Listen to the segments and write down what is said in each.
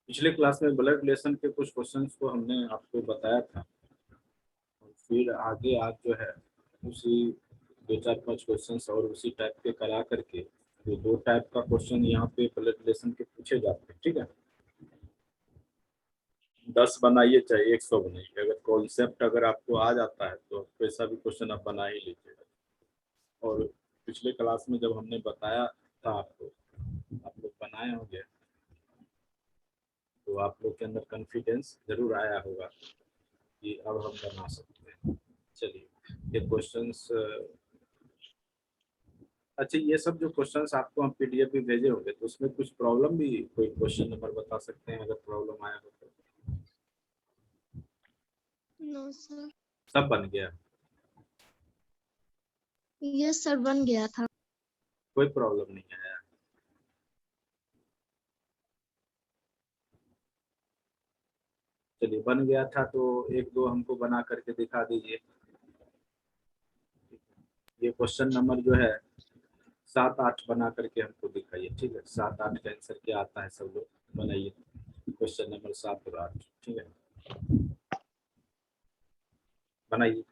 पिछले क्लास में blood relation के कुछ क्वेश्चंस को हमने आपको बताया था, और फिर आगे आज जो है उसी 2-4-5 क्वेश्चंस और उसी टाइप के करा करके जो 2 टाइप का क्वेश्चन यहाँ पे ब्लड रिलेशन के पूछे जाते हैं, ठीक है। 10 बनाइए चाहे 100 बनाइए, अगर कॉन्सेप्ट अगर आपको आ जाता है तो वैसा भी क्वेश्चन आप बना ही लीजिएगा। और पिछले क्लास में जब हमने बताया था आपको, आप लोग बनाए होंगे तो आप लोग के अंदर कॉन्फिडेंस जरूर आया होगा कि अब हम बना सकते हैं। चलिए ये क्वेश्चंस, अच्छा ये सब जो क्वेश्चंस आपको हम पीडीएफ भी भेजे होंगे तो उसमें कुछ प्रॉब्लम भी, कोई क्वेश्चन नंबर बता सकते हैं अगर प्रॉब्लम आया हो तो? No sir. सब बन गया? यस सर, बन गया था। कोई प्रॉब्लम नहीं आया? चलिए बन गया था तो 1-2 हमको बना करके दिखा दीजिए। ये क्वेश्चन नंबर जो है 7-8 बना करके हमको दिखाइए, ठीक है। 7-8 का आंसर क्या आता है सब लोग बनाइए, क्वेश्चन नंबर 7 और 8, ठीक है, बनाइए।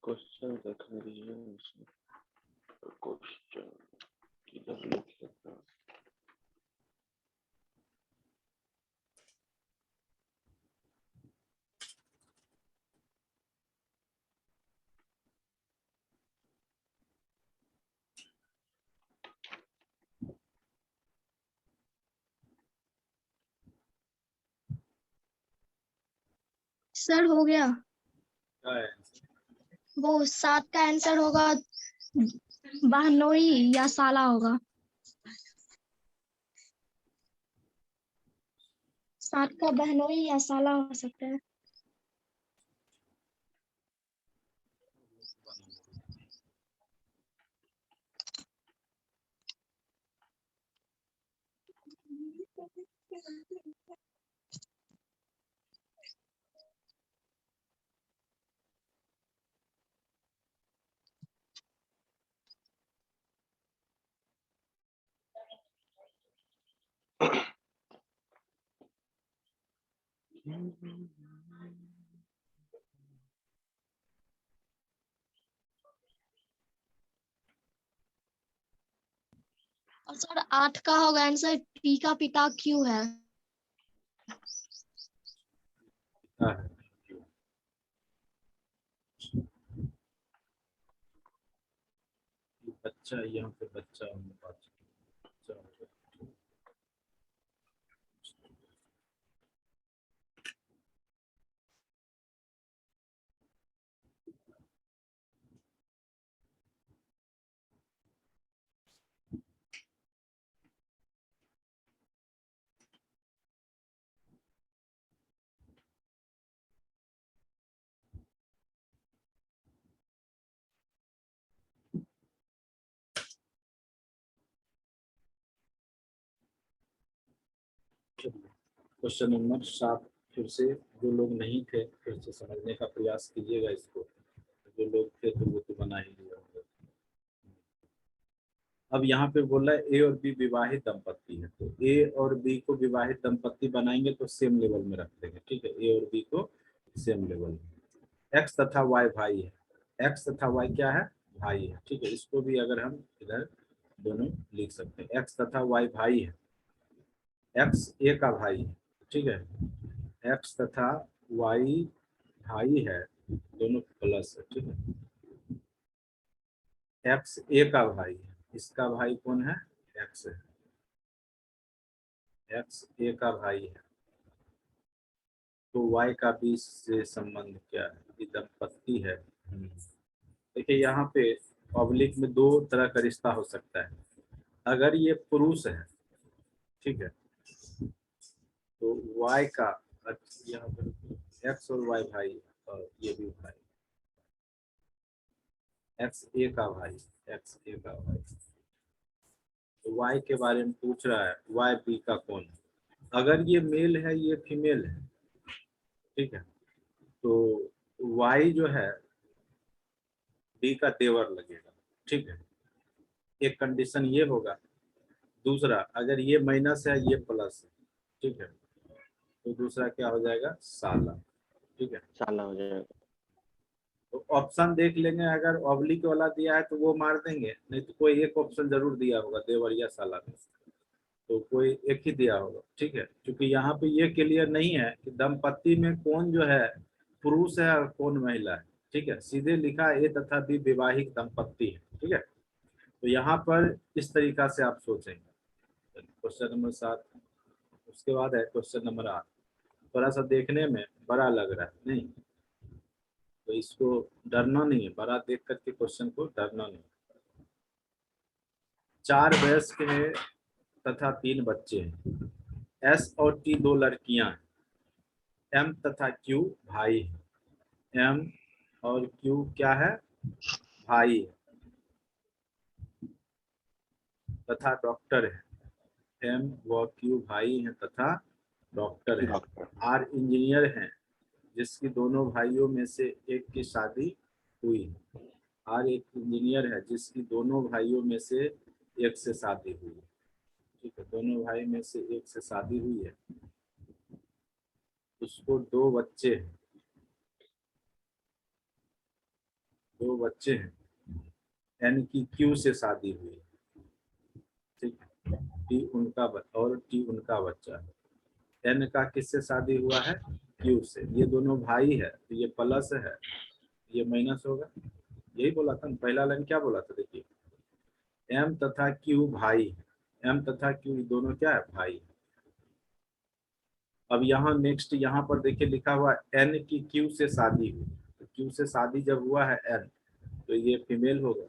क्वेश्चन देख लीजिए, क्वेश्चन किधर लिख सकता हूँ? सर हो गया। क्या है? वो 7 का आंसर होगा बहनोई या साला होगा। 7 का बहनोई या साला हो सकता है। और सर 8 का होगा आंसर, टी का पिता क्यों है। हाँ है। बच्चा, यहाँ पे बच्चा बच्चा। क्वेश्चन नंबर 7 फिर से जो लोग नहीं थे फिर से समझने का प्रयास कीजिएगा इसको। जो लोग थे तो वो तो बना ही लिया होगा। अब यहाँ पे बोला है ए और बी विवाहित दंपत्ति है, तो ए और बी को विवाहित दंपत्ति बनाएंगे तो सेम लेवल में रख देंगे, ठीक है, ए और बी को सेम लेवल में। एक्स तथा वाई भाई है, एक्स तथा वाई क्या है, भाई है, ठीक है, इसको भी अगर हम इधर दोनों लिख सकते हैं, एक्स तथा वाई भाई है, एक्स ए का भाई है, ठीक है, एक्स तथा वाई भाई है, दोनों प्लस है, ठीक है, एक्स ए का भाई है, इसका भाई कौन है, एक्स है, एक्स ए का भाई है, तो वाई का बी से संबंध क्या है, ये दंपत्ति है। देखिए यहाँ पे पब्लिक में दो तरह का रिश्ता हो सकता है, अगर ये पुरुष है, ठीक है, तो वाई का यहाँ पर एक्स और वाई भाई और ये भी भाई, एक्स ए का भाई, एक्स ए का भाई, तो वाई के बारे में पूछ रहा है, वाई बी का कौन है, अगर ये मेल है ये फीमेल है, ठीक है, तो वाई जो है बी का देवर लगेगा, ठीक है, एक कंडीशन ये होगा, दूसरा अगर ये माइनस है ये प्लस है, ठीक है, तो दूसरा क्या हो जाएगा, साला, ठीक है, साला हो जाएगा। तो ऑप्शन देख लेंगे, अगर ऑब्लिक वाला दिया है तो वो मार देंगे, नहीं तो कोई एक ऑप्शन जरूर दिया होगा देवर या साला में, तो कोई एक ही दिया होगा, ठीक है, क्योंकि यहाँ पे ये क्लियर नहीं है कि दंपत्ति में कौन जो है पुरुष है और कौन महिला है, ठीक है, सीधे लिखा ए तथा बी विवाहित दंपत्ति है, ठीक है, तो यहाँ पर इस तरीका से आप सोचेंगे। क्वेश्चन नंबर 7, उसके बाद है क्वेश्चन नंबर 8, थोड़ा सा देखने में बड़ा लग रहा है नहीं, तो इसको डरना नहीं है, बड़ा देख करके क्वेश्चन को डरना नहीं। 4 वयस्क है तथा 3 बच्चे हैं, एस और टी 2 लड़कियां हैं, एम तथा क्यू भाई है, एम और क्यू क्या है, भाई है, तथा डॉक्टर है, एम व क्यू भाई हैं तथा डॉक्टर है, डॉक्टर। आर इंजीनियर हैं जिसकी दोनों भाइयों में से एक की शादी हुई है, आर एक इंजीनियर है जिसकी दोनों भाइयों में से एक से शादी हुई है, ठीक है, दोनों भाई में से एक से शादी हुई है, उसको 2 बच्चे हैं, 2 बच्चे हैं, एन की क्यू से शादी हुई है, ठीक है, टी उनका और टी उनका बच्चा है, एन का किससे शादी हुआ है, क्यू से, ये दोनों भाई है तो ये प्लस है, ये माइनस होगा, यही बोला था पहला लाइन, क्या बोला था, देखिए एम तथा क्यू भाई, एम तथा क्यू दोनों क्या है, भाई। अब यहाँ नेक्स्ट यहाँ पर देखिए लिखा हुआ एन की क्यू से शादी हुई, तो क्यू से शादी जब हुआ है एन तो ये फीमेल होगा,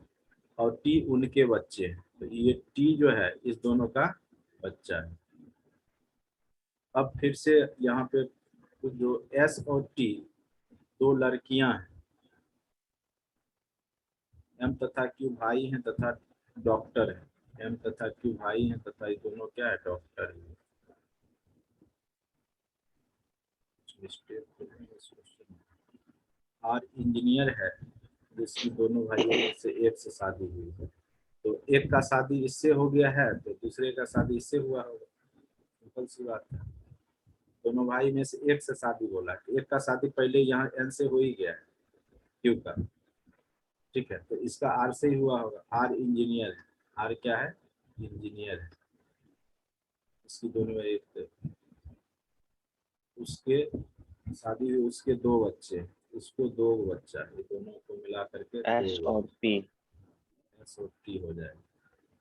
और टी उनके बच्चे हैं, तो ये टी जो है इस दोनों का बच्चा है। अब फिर से यहाँ पे जो एस और टी 2 लड़कियां हैं, एम तथा क्यू भाई हैं तथा डॉक्टर है, एम तथा क्यू भाई हैं तथा ये दोनों क्या है, डॉक्टर है। आर इंजीनियर है जिसकी दोनों भाइयों में से एक से शादी हुई है, तो एक का शादी इससे हो गया है तो दूसरे का शादी इससे हुआ होगा, सिंपल सी बात है, दोनों भाई में से एक से शादी बोला है, एक का शादी पहले यहाँ एन से हो ही गया है क्यू का, ठीक है, तो इसका आर से ही हुआ होगा, आर इंजीनियर है, आर क्या है, इंजीनियर है, इसकी दोनों एक, उसके शादी हुई, उसके 2 बच्चे, उसको 2 बच्चा है, ये दोनों को मिला करके एस और पी, एस और टी हो जाएगा,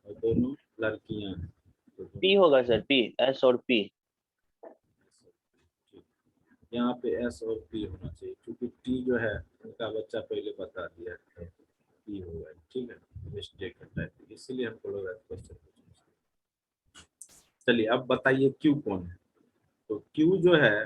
और दोनों लड़कियां हैं, तो पी होगा सर, पी, एस और पी। यहाँ पे एस और पी होना चाहिए क्योंकि टी जो है उनका बच्चा पहले बता दिया है, पी होगा, ठीक है, मिस्टेक है टाइप, इसीलिए हमको लग रहा है क्वेश्चन। चलिए अब बताइए क्यू कौन है, तो क्यू जो है,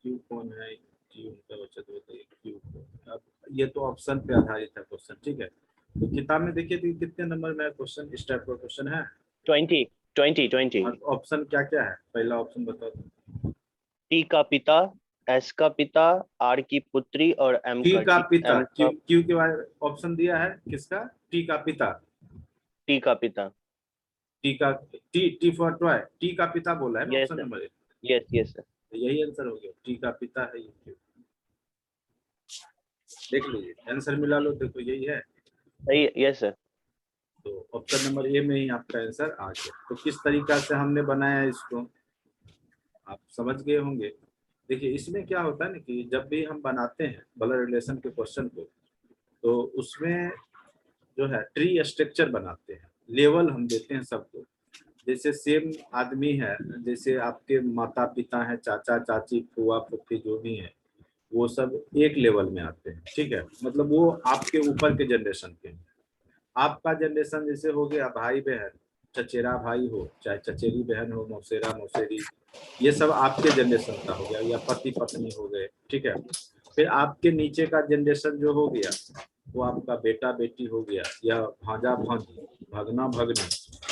क्यू कौन है, टी उनका बच्चा, तो बताइए क्यू कौन है। अब ये तो ऑप्शन पे आधारित है क्वेश्चन, ठीक है, तो किताब में देखिए तो कितने नंबर में क्वेश्चन, इस टाइप का क्वेश्चन है 20 20 20। ऑप्शन क्या क्या है, पहला ऑप्शन बताओ, टी का पिता एस का पिता, आर की पुत्री और एम टी का का टी, पिता, एम क्यू का क्यू के बाद ऑप्शन दिया है किसका? टी का पिता। टी का पिता। टी का, T T for toy, T का पिता बोला है ना yes option sir, number 1। Yes yes sir. तो यही आंसर हो गया, टी का पिता है ये क्यू। देख लीजिए आंसर मिला लो, देखो यही है। सही, यस सर। तो ऑप्शन नंबर ए में ही आपका आंसर आ गया। तो किस तरीका से हमने बनाया इसको आप समझ गए होंगे। देखिए इसमें क्या होता है ना कि जब भी हम बनाते हैं ब्लड रिलेशन के क्वेश्चन को, तो उसमें जो है ट्री स्ट्रक्चर बनाते हैं, लेवल हम देते हैं सबको। जैसे सेम आदमी है, जैसे आपके माता पिता हैं, चाचा चाची फुआ फूफी जो भी हैं, वो सब एक लेवल में आते हैं, ठीक है। मतलब वो आपके ऊपर के जनरेशन के हैं। आपका जनरेशन जैसे हो गया भाई बहन, चचेरा भाई हो चाहे चचेरी बहन हो, मौसेरा मौसेरी, ये सब आपके जनरेशन का हो गया, या पति पत्नी हो गए, ठीक है। फिर आपके नीचे का जनरेशन जो हो गया वो आपका बेटा बेटी हो गया, या भांजा भांजी, भगना भगनी,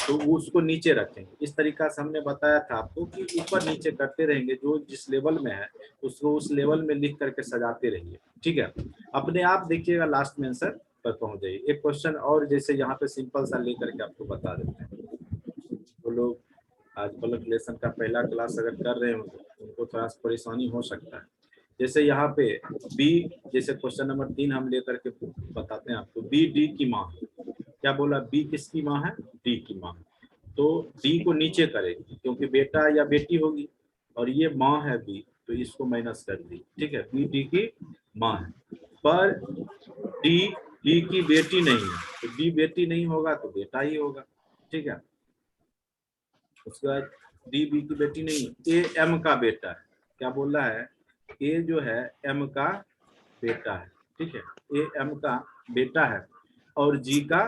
तो वो उसको नीचे रखेंगे। इस तरीका से हमने बताया था आपको कि ऊपर नीचे करते रहेंगे, जो जिस लेवल में है उसको उस लेवल में लिख करके सजाते रहिए, ठीक है। अपने आप देखिएगा लास्ट में आंसर पर पहुंच जाइए। एक क्वेश्चन और जैसे यहाँ पे सिंपल सा लेकर के आपको बता देते हैं। वो लोग आज ब्लड रिलेशन का पहला क्लास अगर कर रहे हो तो उनको थोड़ा सा परेशानी हो सकता है। जैसे यहाँ पे बी, जैसे क्वेश्चन नंबर 3 हम लेकर के बताते हैं आपको, बी डी की माँ है। क्या बोला? बी किसकी माँ है? डी की माँ। तो डी को नीचे करेगी क्योंकि बेटा या बेटी होगी, और ये माँ है बी, तो इसको माइनस कर दी, ठीक है। बी डी की माँ है, पर डी डी की बेटी नहीं है, तो डी बेटी नहीं होगा तो बेटा ही होगा, ठीक है। उसके बाद डी बी की बेटी नहीं है, ए एम का बेटा है। क्या बोल रहा है? ए जो है एम का बेटा है, ठीक है। ए एम का बेटा है और जी का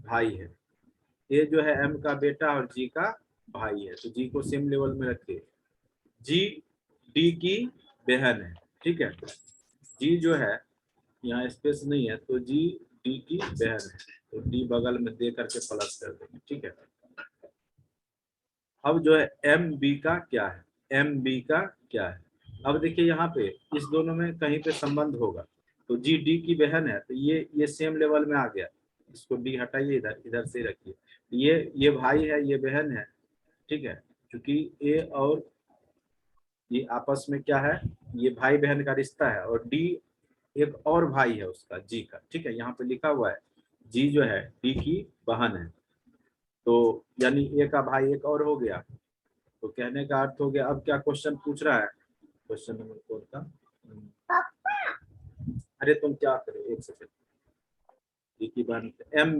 भाई है। ए जो है एम का बेटा और जी का भाई है, तो जी को सेम लेवल में रखिए। जी डी की बहन है, ठीक है। जी जो है, यहाँ स्पेस नहीं है, तो जी डी की बहन है, तो डी बगल में दे करके प्लस कर देंगे, ठीक है। अब जो है एम बी का क्या है? एम बी का क्या है? अब देखिए यहाँ पे इस दोनों में कहीं पे संबंध होगा, तो जी डी की बहन है, तो ये सेम लेवल में आ गया। इसको डी हटाइए, इधर इधर से रखिए। ये भाई है, ये बहन है, ठीक है। क्योंकि ए और ये आपस में क्या है, ये भाई बहन का रिश्ता है, और डी एक और भाई है उसका, जी का, ठीक है। यहाँ पे लिखा हुआ है जी जो है डी की बहन है, तो यानी ए का भाई एक और हो गया। तो कहने का अर्थ हो गया, अब क्या क्वेश्चन पूछ रहा है? क्वेश्चन नंबर 4 का, अरे तुम क्या करो, एक सेकंड। डी की बहन एम,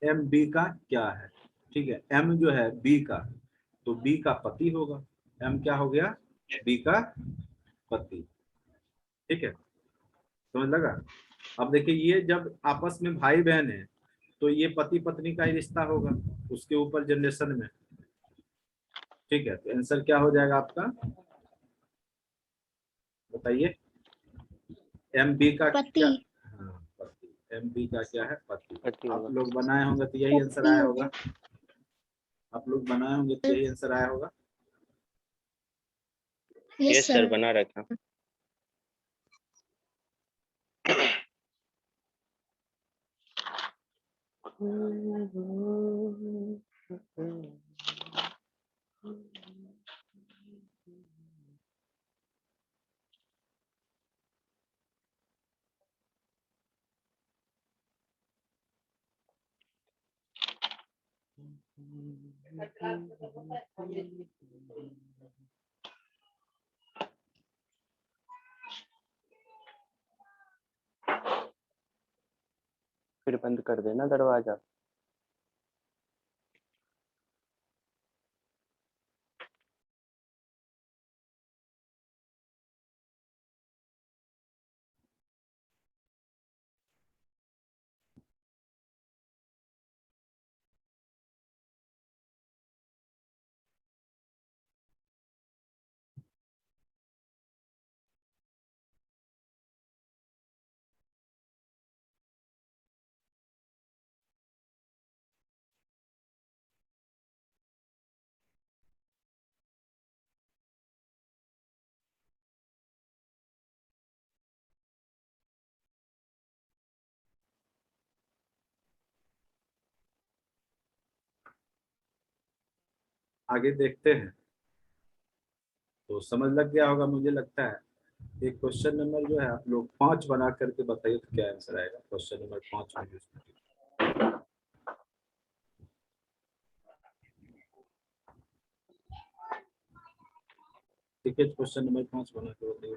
एम बी का क्या है? ठीक है, एम जो है बी का, तो बी का पति होगा। एम क्या हो गया? बी का पति, ठीक है। समझ लगा? अब देखिए ये जब आपस में भाई बहन है, तो ये पति पत्नी का ही रिश्ता होगा उसके ऊपर जनरेशन में, ठीक है। तो आंसर क्या हो जाएगा आपका, बताइए। एम बी का पति। क्या? हाँ पति, एम बी का क्या है? पति। पति आप होगा। लोग बनाए होंगे तो यही आंसर पति आया हो होगा। गया। आप लोग बनाए होंगे तो यही आंसर आया होगा। Yes yes sir, sir. बना रखा। फिर बंद कर देना दरवाजा। आगे देखते हैं। तो समझ लग गया होगा मुझे लगता है। एक क्वेश्चन नंबर जो है आप लोग 5 बना करके बताइए तो क्या आंसर आएगा क्वेश्चन नंबर 5 में। ठीक है, क्वेश्चन नंबर 5 बना के बताइए।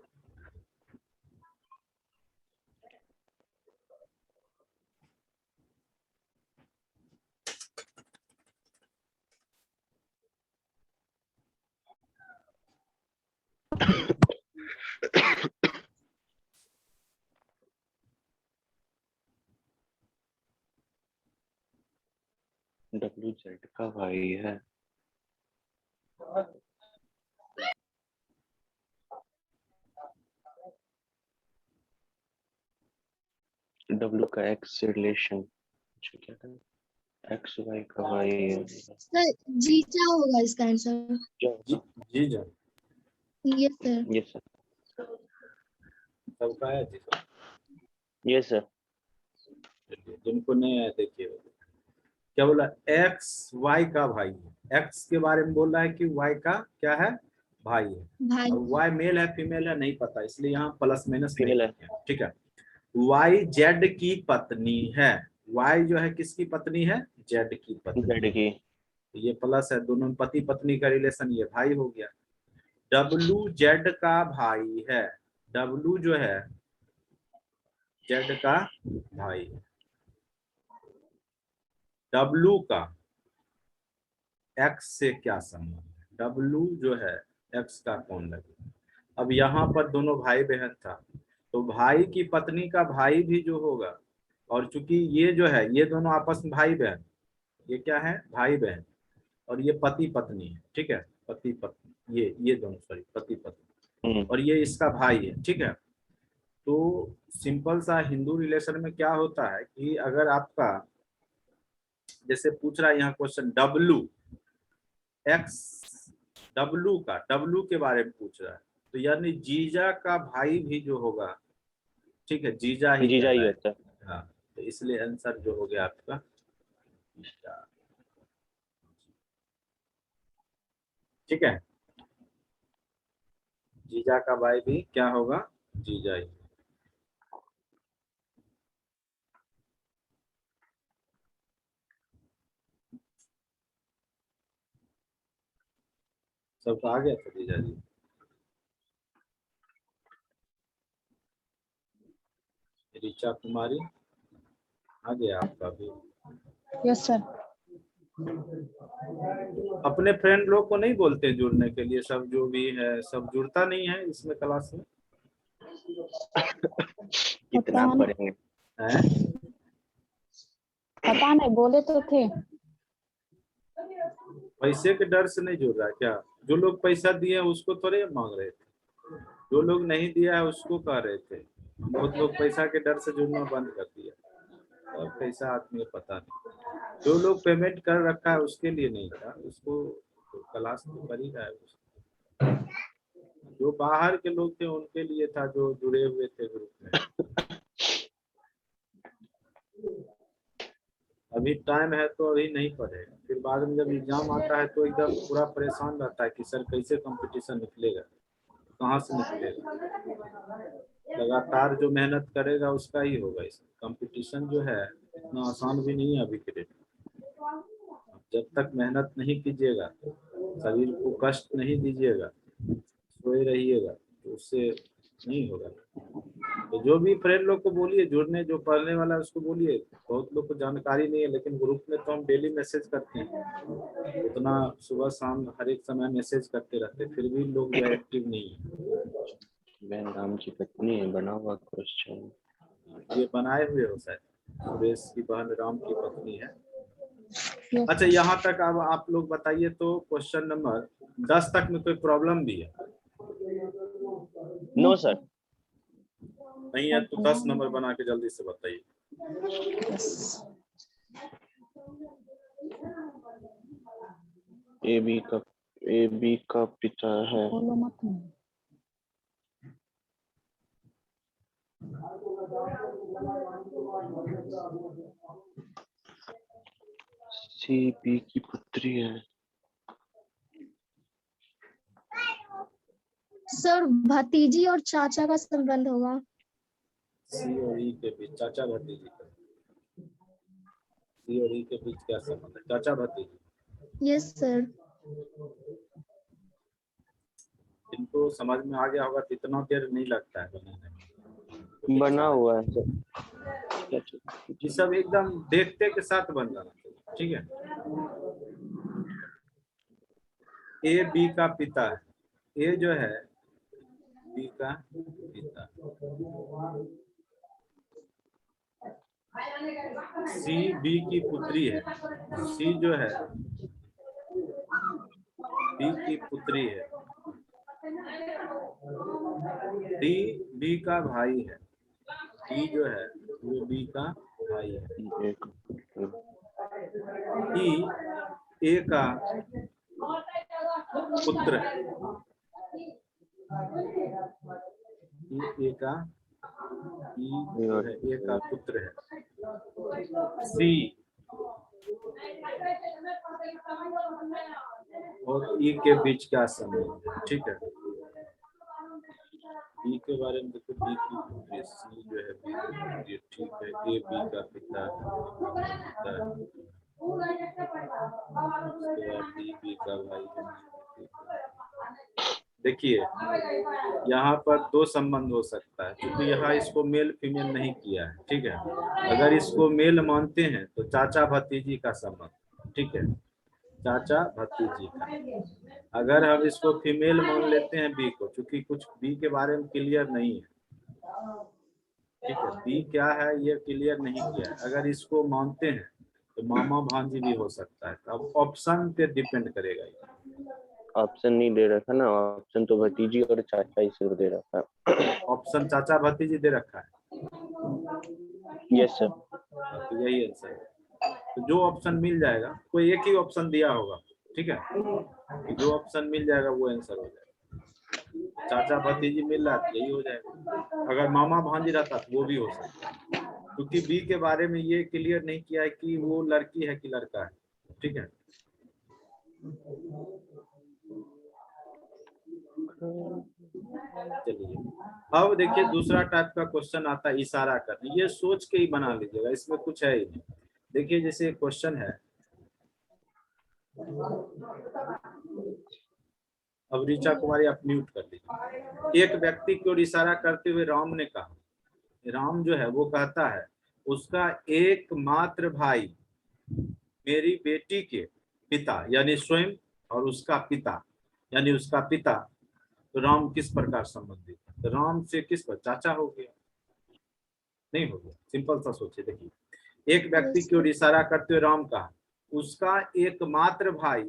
WZ का भाई है। W का X से रिलेशन, क्या था? XY का भाई है। सर जीजा होगा इसका आंसर। जी जी जान, यस सर। यस सर, सबका है जी सर। Yes sir. चलिए, जिनको नहीं है देखिए क्या बोला, एक्स वाई का भाई है। एक्स के बारे में बोल रहा है कि वाई का क्या है, भाई है। भाई और वाई मेल है फीमेल है नहीं पता, इसलिए यहाँ प्लस माइनस नहीं फीमेल है। लिखे हैं, ठीक है। वाई जेड की पत्नी है। वाई जो है किसकी पत्नी है, जेड की पत्नी Z है। की। तो ये प्लस है, दोनों में पति पत्नी का रिलेशन, ये भाई हो गया। डब्लू जेड का भाई है। डब्लू जो है जेड का भाई है। डब्लू का एक्स से क्या संबंध है, डब्लू जो है एक्स का कौन लगे। अब यहाँ पर दोनों भाई बहन था, तो भाई की पत्नी का भाई भी जो होगा, और चूंकि ये जो है ये दोनों आपस में भाई बहन, ये क्या है भाई बहन, और ये पति पत्नी है, ठीक है। पति पत्नी, ये दोनों सॉरी पति पत्नी, और ये इसका भाई है, ठीक है। तो सिंपल सा हिंदू रिलेशन में क्या होता है कि अगर आपका जैसे पूछ रहा है यहाँ क्वेश्चन डब्लू एक्स, डब्लू के बारे में पूछ रहा है, तो यानी जीजा का भाई भी जो होगा, ठीक है, जीजा ही जीजा ही कहलाएगा। होता है। हाँ, तो इसलिए आंसर जो हो गया आपका जीजा। ठीक है, जीजा का भाई भी क्या होगा, जीजा ही। सबका आ गया था जीजा जी। ऋचा कुमारी आ गया आपका भी। Yes sir. अपने फ्रेंड लोग को नहीं बोलते जुड़ने के लिए, सब जो भी है सब जुड़ता नहीं है इसमें क्लास में कितना नहीं। पढ़ेंगे। है। पता नहीं, बोले तो थे। पैसे के डर से नहीं जुड़ रहा है क्या, जो लोग पैसा दिए हैं उसको थोड़े मांग रहे थे, जो लोग नहीं दिया है उसको कह रहे थे। बहुत लोग पैसा के डर से जुड़ना बंद कर दिया, अब पैसा आदमी को पता नहीं। जो लोग पेमेंट कर रखा है उसके लिए नहीं था, उसको तो क्लास तो कर ही रहा है उसको। जो बाहर के लोग थे उनके लिए था, जो जुड़े हुए थे ग्रुप में। अभी टाइम है तो अभी नहीं पढ़ेगा, फिर बाद में जब एग्जाम आता है तो एकदम पूरा परेशान रहता है कि सर कैसे कंपटीशन निकलेगा, कहाँ से निकलेगा। लगातार जो मेहनत करेगा उसका ही होगा। इस कंपटीशन जो है इतना आसान भी नहीं है अभी के डेट में। जब तक मेहनत नहीं कीजिएगा, शरीर को कष्ट नहीं दीजिएगा, सोए रहिएगा, तो उससे नहीं होगा। तो जो भी फ्रेंड लोग को बोलिए जुड़ने, जो पढ़ने वाला है उसको बोलिए। बहुत लोग को जानकारी नहीं है, लेकिन ग्रुप में तो हम डेली मैसेज करते हैं, उतना सुबह शाम हर एक समय मैसेज करते रहते हैं, फिर भी लोग जो एक्टिव नहीं है। बहन राम की पत्नी है, बना हुआ क्वेश्चन। ये बनाए हुए हो शायद, सुरेश की बहन राम की पत्नी है। यस अच्छा, यहाँ तक अब आप लोग बताइए तो क्वेश्चन नंबर 10 तक में कोई प्रॉब्लम भी है? No sir. नहीं है तो 10 नंबर बना के जल्दी से बताइए। ए बी का पिता है। बोलो मत। सी बी की पुत्री है। सर भतीजी और चाचा का संबंध होगा। सी और ई के बीच चाचा भतीजी का, सी और ई के बीच क्या संबंध है? चाचा भतीजी। Yes sir. इनको समझ में आ गया होगा तो इतना देर नहीं लगता है बनाने में। बना हुआ है सर। ये सब एकदम देखते के साथ बन जाना चाहिए, ठीक है। ए बी का पिता है, ए जो है बी का पिता, सी बी की पुत्री है, सी जो है बी की पुत्री है, डी बी का भाई है, डी जो है वो बी का भाई है, ई ए का पुत्र है, ई ए का ए का पुत्र है, सी और ई के बीच क्या संबंध है, ठीक है। बी के बारे में देखो, बी की पुत्री, सी जो है बी की पुत्री, ठीक है। ए बी का पिता है, उसके बाद डी बी का भाई है। देखिए यहाँ पर दो संबंध हो सकता है, क्योंकि यहाँ इसको मेल फीमेल नहीं किया है, ठीक है। अगर इसको मेल मानते हैं तो चाचा भतीजी का संबंध, ठीक है, चाचा भतीजी का। अगर हम इसको फीमेल मान लेते हैं बी को, क्योंकि कुछ बी के बारे में क्लियर नहीं है, ठीक है, बी क्या है ये क्लियर नहीं किया है। अगर इसको मानते हैं तो मामा भांजी भी हो सकता है। अब ऑप्शन पे डिपेंड करेगा। ऑप्शन नहीं दे रखा ना, ऑप्शन तो भतीजी और चाचा ही सिर्फ दे रखा है। ऑप्शन चाचा भतीजी दे रखा है। Yes sir. तो यही आंसर है। तो जो ऑप्शन मिल जाएगा, कोई एक ही ऑप्शन दिया होगा, ठीक है, तो जो ऑप्शन मिल जाएगा वो आंसर हो जाएगा। चाचा भतीजी मिल रहा है यही हो जाएगा। अगर मामा भांजी रहता तो वो भी हो सकता है, क्योंकि बी के बारे में ये क्लियर नहीं किया है कि वो लड़की है कि लड़का है, ठीक है। चलिए अब देखिए दूसरा टाइप का क्वेश्चन आता है इशारा करने। ये सोच के ही बना लीजिएगा, इसमें कुछ है ही नहीं। देखिए जैसे क्वेश्चन है, अब ऋचा कुमारी आप म्यूट कर दीजिए। एक व्यक्ति की ओर इशारा करते हुए राम ने कहा, राम जो है वो कहता है उसका एकमात्र भाई मेरी बेटी के पिता यानी स्वयं और उसका पिता यानी उसका पिता, तो राम किस प्रकार संबंधित है? तो राम से किस पर चाचा हो गया? नहीं हो गया। सिंपल सा सोचिए। देखिए एक व्यक्ति की ओर इशारा करते हुए राम कहा उसका एकमात्र भाई,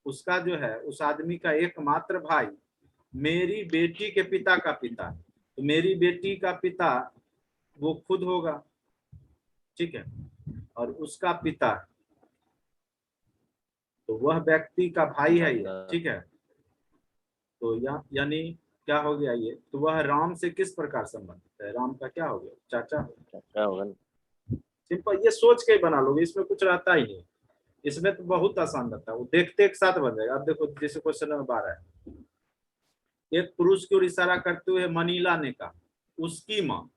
उसका जो है उस आदमी का एकमात्र भाई मेरी बेटी के पिता का पिता, तो मेरी बेटी का पिता वो खुद होगा, ठीक है, और उसका पिता तो वह व्यक्ति का भाई है ये, ठीक है। तो यानी क्या हो गया ये? तो वह राम से किस प्रकार संबंधित है? राम का क्या हो गया? चाचा होगा। सिंपल, ये सोच के बना लोगे, इसमें कुछ रहता ही नहीं। इसमें तो बहुत आसान रहता है, वो देखते एक साथ बन जाएगा। अब देखो जैसे क्वेश्चन नंबर 12 है, एक पुरुष की ओर इशारा करते हुए मनीला ने कहा उसकी माँ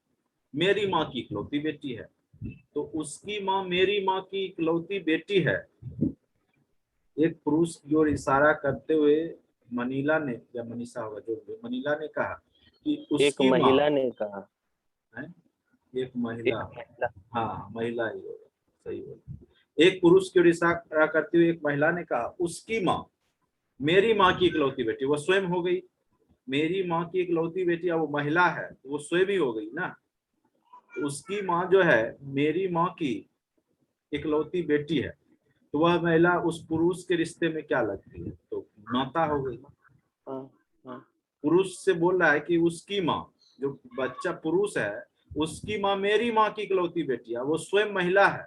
मेरी माँ की इकलौती बेटी है, तो उसकी माँ मेरी माँ की इकलौती बेटी है। एक पुरुष की ओर इशारा करते हुए मनीला ने या मनीषा होगा जो मनीला ने कहा कि उसकी एक महिला ने कहा है, एक महिला, हाँ महिला ही होगा, सही बोला। एक पुरुष की ओर इशारा करते हुए एक महिला ने कहा उसकी माँ मेरी माँ की इकलौती बेटी, वो स्वयं हो गई। मेरी माँ की इकलौती बेटी, अब वो महिला है वो स्वयं ही हो गई ना। तो उसकी माँ जो है मेरी माँ की इकलौती बेटी है, तो वह महिला उस पुरुष के रिश्ते में क्या लगती है? तो माता हो गई। पुरुष से बोल रहा है कि उसकी माँ, जो बच्चा पुरुष है उसकी माँ मेरी माँ की इकलौती बेटी है, वो स्वयं महिला है,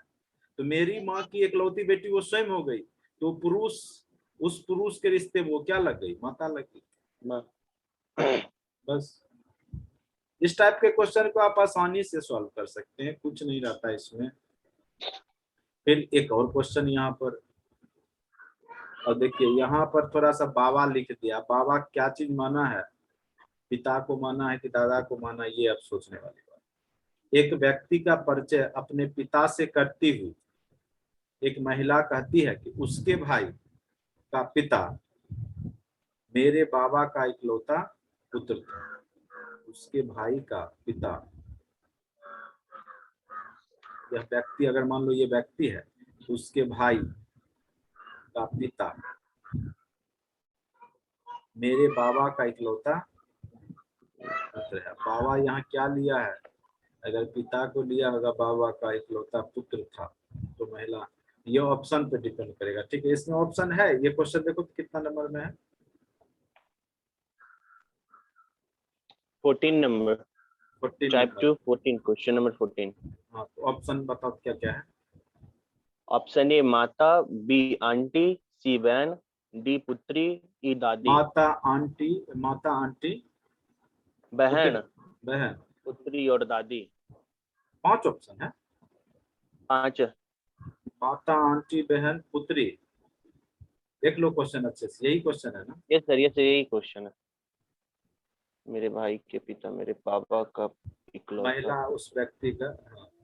तो मेरी माँ की इकलौती बेटी वो स्वयं हो गई, तो पुरुष उस पुरुष के रिश्ते में वो क्या लग गई? माता लग गई। बस इस टाइप के क्वेश्चन को आप आसानी से सॉल्व कर सकते हैं, कुछ नहीं रहता इसमें। फिर एक और क्वेश्चन यहाँ पर, और देखिए यहाँ पर थोड़ा सा बाबा लिख दिया। बाबा क्या चीज माना है? पिता को माना है कि दादा को माना, ये अब सोचने वाली बात। एक व्यक्ति का परिचय अपने पिता से करती हुई एक महिला कहती है कि उसके भाई का पिता मेरे बाबा का इकलौता पुत्र था। उसके भाई का पिता, यह व्यक्ति, अगर मान लो ये व्यक्ति है, तो उसके भाई का पिता मेरे बाबा का इकलौता पुत्र है। बाबा यहाँ क्या लिया है? अगर पिता को लिया होगा बाबा का इकलौता पुत्र था, तो महिला, ये ऑप्शन पे डिपेंड करेगा। ठीक है, इसमें ऑप्शन है। ये क्वेश्चन देखो कितना नंबर में है? 14 number, 14 type number. 2 14, question number 14। हाँ, तो ऑप्शन बताओ क्या क्या है? ऑप्शन ए माता, बी आंटी, सी बहन, डी पुत्री, ई दादी। माता आंटी, माता आंटी, बहन, बहन, पुत्री और दादी। 5 ऑप्शन है। 5। माता आंटी बहन पुत्री। देख लो क्वेश्चन अच्छे से, यही क्वेश्चन है ना? ये सर, ये सर, यही क्वेश्चन है। मेरे भाई के पिता मेरे पापा का इकलौता। महिला उस व्यक्ति का,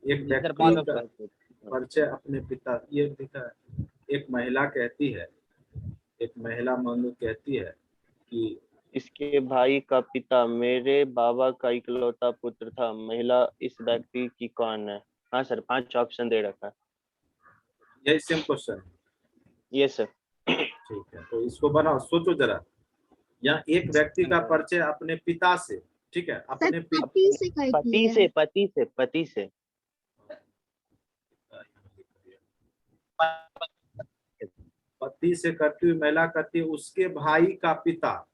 एक जी सर, व्यक्ति 5 का ऑप्शन। परिचय अपने पिता, ये लिखा है। एक महिला कहती है, एक महिला मानो कहती है कि इसके भाई का पिता मेरे बाबा का इकलौता पुत्र था। महिला इस व्यक्ति की कौन है? हाँ सर, 5 ऑप्शन दे रखा है। यही सेम क्वेश्चन है। ये सर। ठीक है, तो इसको बनाओ, सोचो जरा। यहाँ एक व्यक्ति का परिचय अपने पिता से, ठीक है, अपने पति से कहती पति है। से, पति से। पति से करती हुई महिला कहती है उसके भाई का पिता।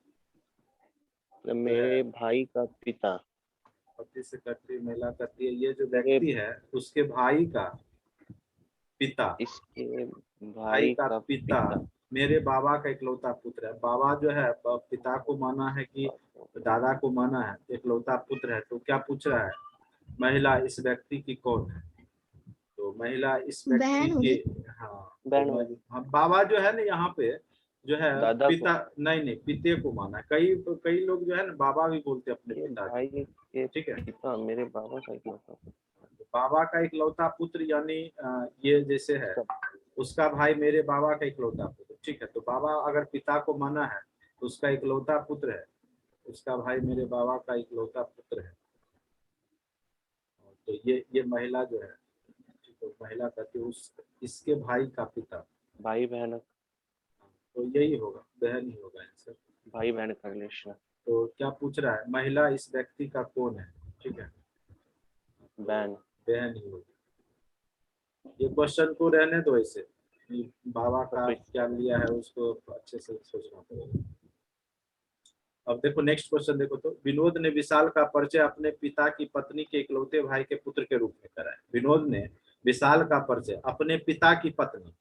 मेरे भाई का पिता। पति से करती हुई महिला कहती है ये जो व्यक्ति है उसके भाई का पिता, इसके भाई भाई का का पिता मेरे बाबा का इकलौता पुत्र है। बाबा जो है पिता को माना है कि दादा को माना है, इकलौता पुत्र है। तो क्या पूछ रहा है? महिला इस व्यक्ति की कौन है? तो महिला इस व्यक्ति बहन की, होगी। हाँ, बहन तो होगी। हाँ, बाबा जो है ना यहाँ पे जो है दादा पिता, नहीं पिते को माना है। कई लोग जो है ना बाबा भी बोलते हैं अपने ये पिता भाई के ठीक है, पिता मेरे बाबा का इकलौता। बाबा का इकलौता पुत्र, यानी ये जैसे है उसका भाई मेरे बाबा का इकलौता पुत्र। ठीक है, तो बाबा अगर पिता को माना है तो उसका इकलौता पुत्र है, उसका भाई मेरे बाबा का इकलौता पुत्र है। तो ये महिला जो है, तो महिला कहती है उस इसके भाई का पिता। भाई बहन, तो यही होगा, बहन ही होगा आंसर। भाई बहन का रिलेशन। तो क्या पूछ रहा है? महिला इस व्यक्ति का कौन है? ठीक है, बहन। बहन ही होगी। ये क्वेश्चन को रहने दो ऐसे, कि बाबा का क्या लिया है उसको अच्छे से सोचना पड़ेगा। अब देखो नेक्स्ट क्वेश्चन देखो, तो विनोद ने विशाल का परिचय अपने पिता की पत्नी के इकलौते भाई के पुत्र के रूप में कराया। विनोद ने विशाल का परिचय अपने पिता की पत्नी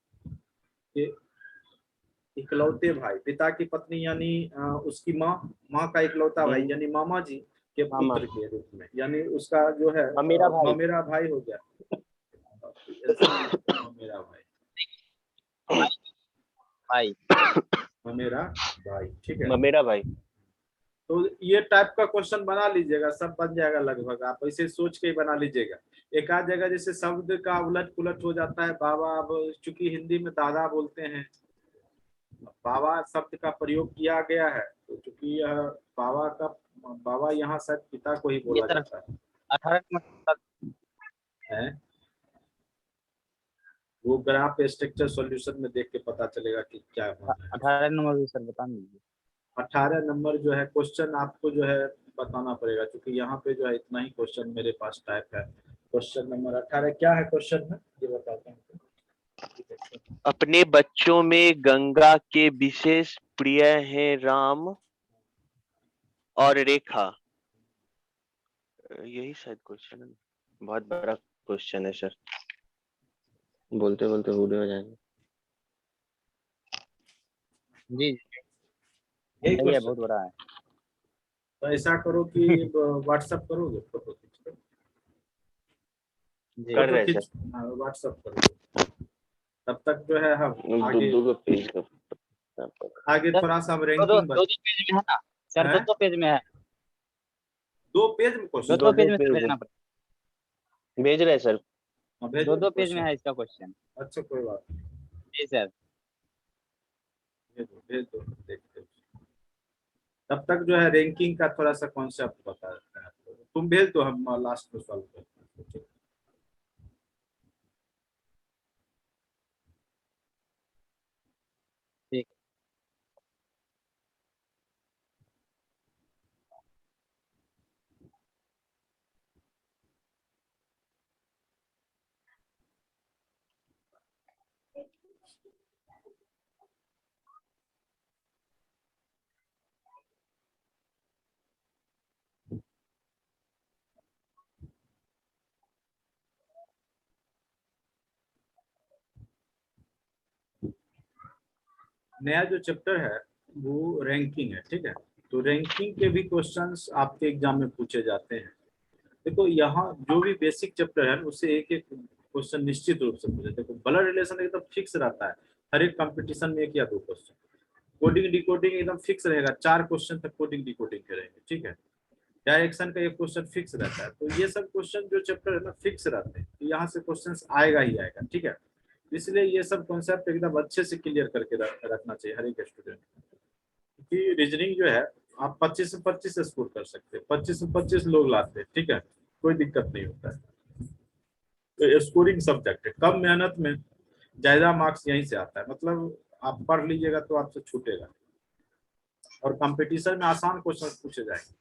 के इकलौते भाई, पिता की पत्नी यानी उसकी माँ का इकलौता भाई यानी मामा जी के पुत्र के रूप में, यानी उसका जो है ममेरा भाई हो गया। ममेरा भाई, ममेरा भाई, ठीक है, ममेरा भाई। तो ये टाइप का क्वेश्चन बना लीजिएगा, सब बन जाएगा लगभग। आप ऐसे सोच के ही बना लीजिएगा। एक आध जगह जैसे शब्द का उलट पुलट हो जाता है। बाबा, अब चूंकि हिंदी में दादा बोलते हैं, बाबा शब्द का प्रयोग किया गया है, तो चूंकि यह बाबा यहाँ शायद पिता को ही बोला जाता है। 18 नंबर है वो ग्राफ स्ट्रक्चर सॉल्यूशन में देख के पता चलेगा कि क्या होना है। 18 नंबर भी सर बता दीजिए। 18 नंबर जो है क्वेश्चन आपको जो है बताना पड़ेगा, क्योंकि यहाँ पे जो है इतना ही क्वेश्चन मेरे पास टाइप है। क्वेश्चन नंबर 18 क्या है क्वेश्चन में, ये बताता हूँ। अपने बच्चों में गंगा के विशेष प्रिय हैं राम और रेखा। यही शायद क्वेश्चन है। बहुत बड़ा क्वेश्चन है सर, बोलते बोलते बूढ़े हो जाएंगे। जी यही सही है, बहुत बड़ा है। तो ऐसा करो कि व्हाट्सएप करोगे, फोटो खींच जी कर रहे सर। व्हाट्सएप करोगे, तब तक जो है हम आगे सर, थोड़ा सा हम दो रैंकिंग पेज में है ना सर, 2 पेज में है। 2 पेज में क्वेश्चन दो पेज में पेज भेजना पड़ेगा। भेज रहे हैं सर। दो पेज में है इसका क्वेश्चन। अच्छा कोई बात नहीं, जी सर। भेज दो देखते हैं। तब तक जो है रैंकिंग का थोड़ा सा कॉन्सेप्ट बता देते हैं आपको। तुम भेज दो, हम लास्ट में सॉल्व करते हैं। ठीक। ठीक। नया जो चैप्टर है वो रैंकिंग है, ठीक है। तो रैंकिंग के भी क्वेश्चंस आपके एग्जाम में पूछे जाते हैं। देखो यहाँ जो भी बेसिक चैप्टर है उससे एक एक क्वेश्चन निश्चित रूप से पूछे। देखो ब्लड रिलेशन एकदम फिक्स रहता है, हर एक कंपटीशन में 1 या 2 क्वेश्चन। कोडिंग डिकोडिंग एकदम फिक्स रहेगा, 4 क्वेश्चन तक कोडिंग डिकोडिंग के रहेंगे, ठीक है। डायरेक्शन का 1 क्वेश्चन फिक्स रहता है। तो ये सब क्वेश्चन जो चैप्टर है ना फिक्स रहते हैं, तो यहाँ से क्वेश्चन आएगा ही आएगा, ठीक है। इसलिए ये सब कॉन्सेप्ट एकदम अच्छे से क्लियर करके रखना चाहिए हर एक स्टूडेंट। क्योंकि रीजनिंग जो है आप 25 से 25 स्कोर कर सकते हैं, 25 से 25 लोग लाते हैं, ठीक है, कोई दिक्कत नहीं होता है। तो स्कोरिंग सब्जेक्ट है, कम मेहनत में ज्यादा मार्क्स यहीं से आता है। मतलब आप पढ़ लीजिएगा तो आपसे छूटेगा। और कंपटीशन में आसान क्वेश्चन पूछे जाएंगे,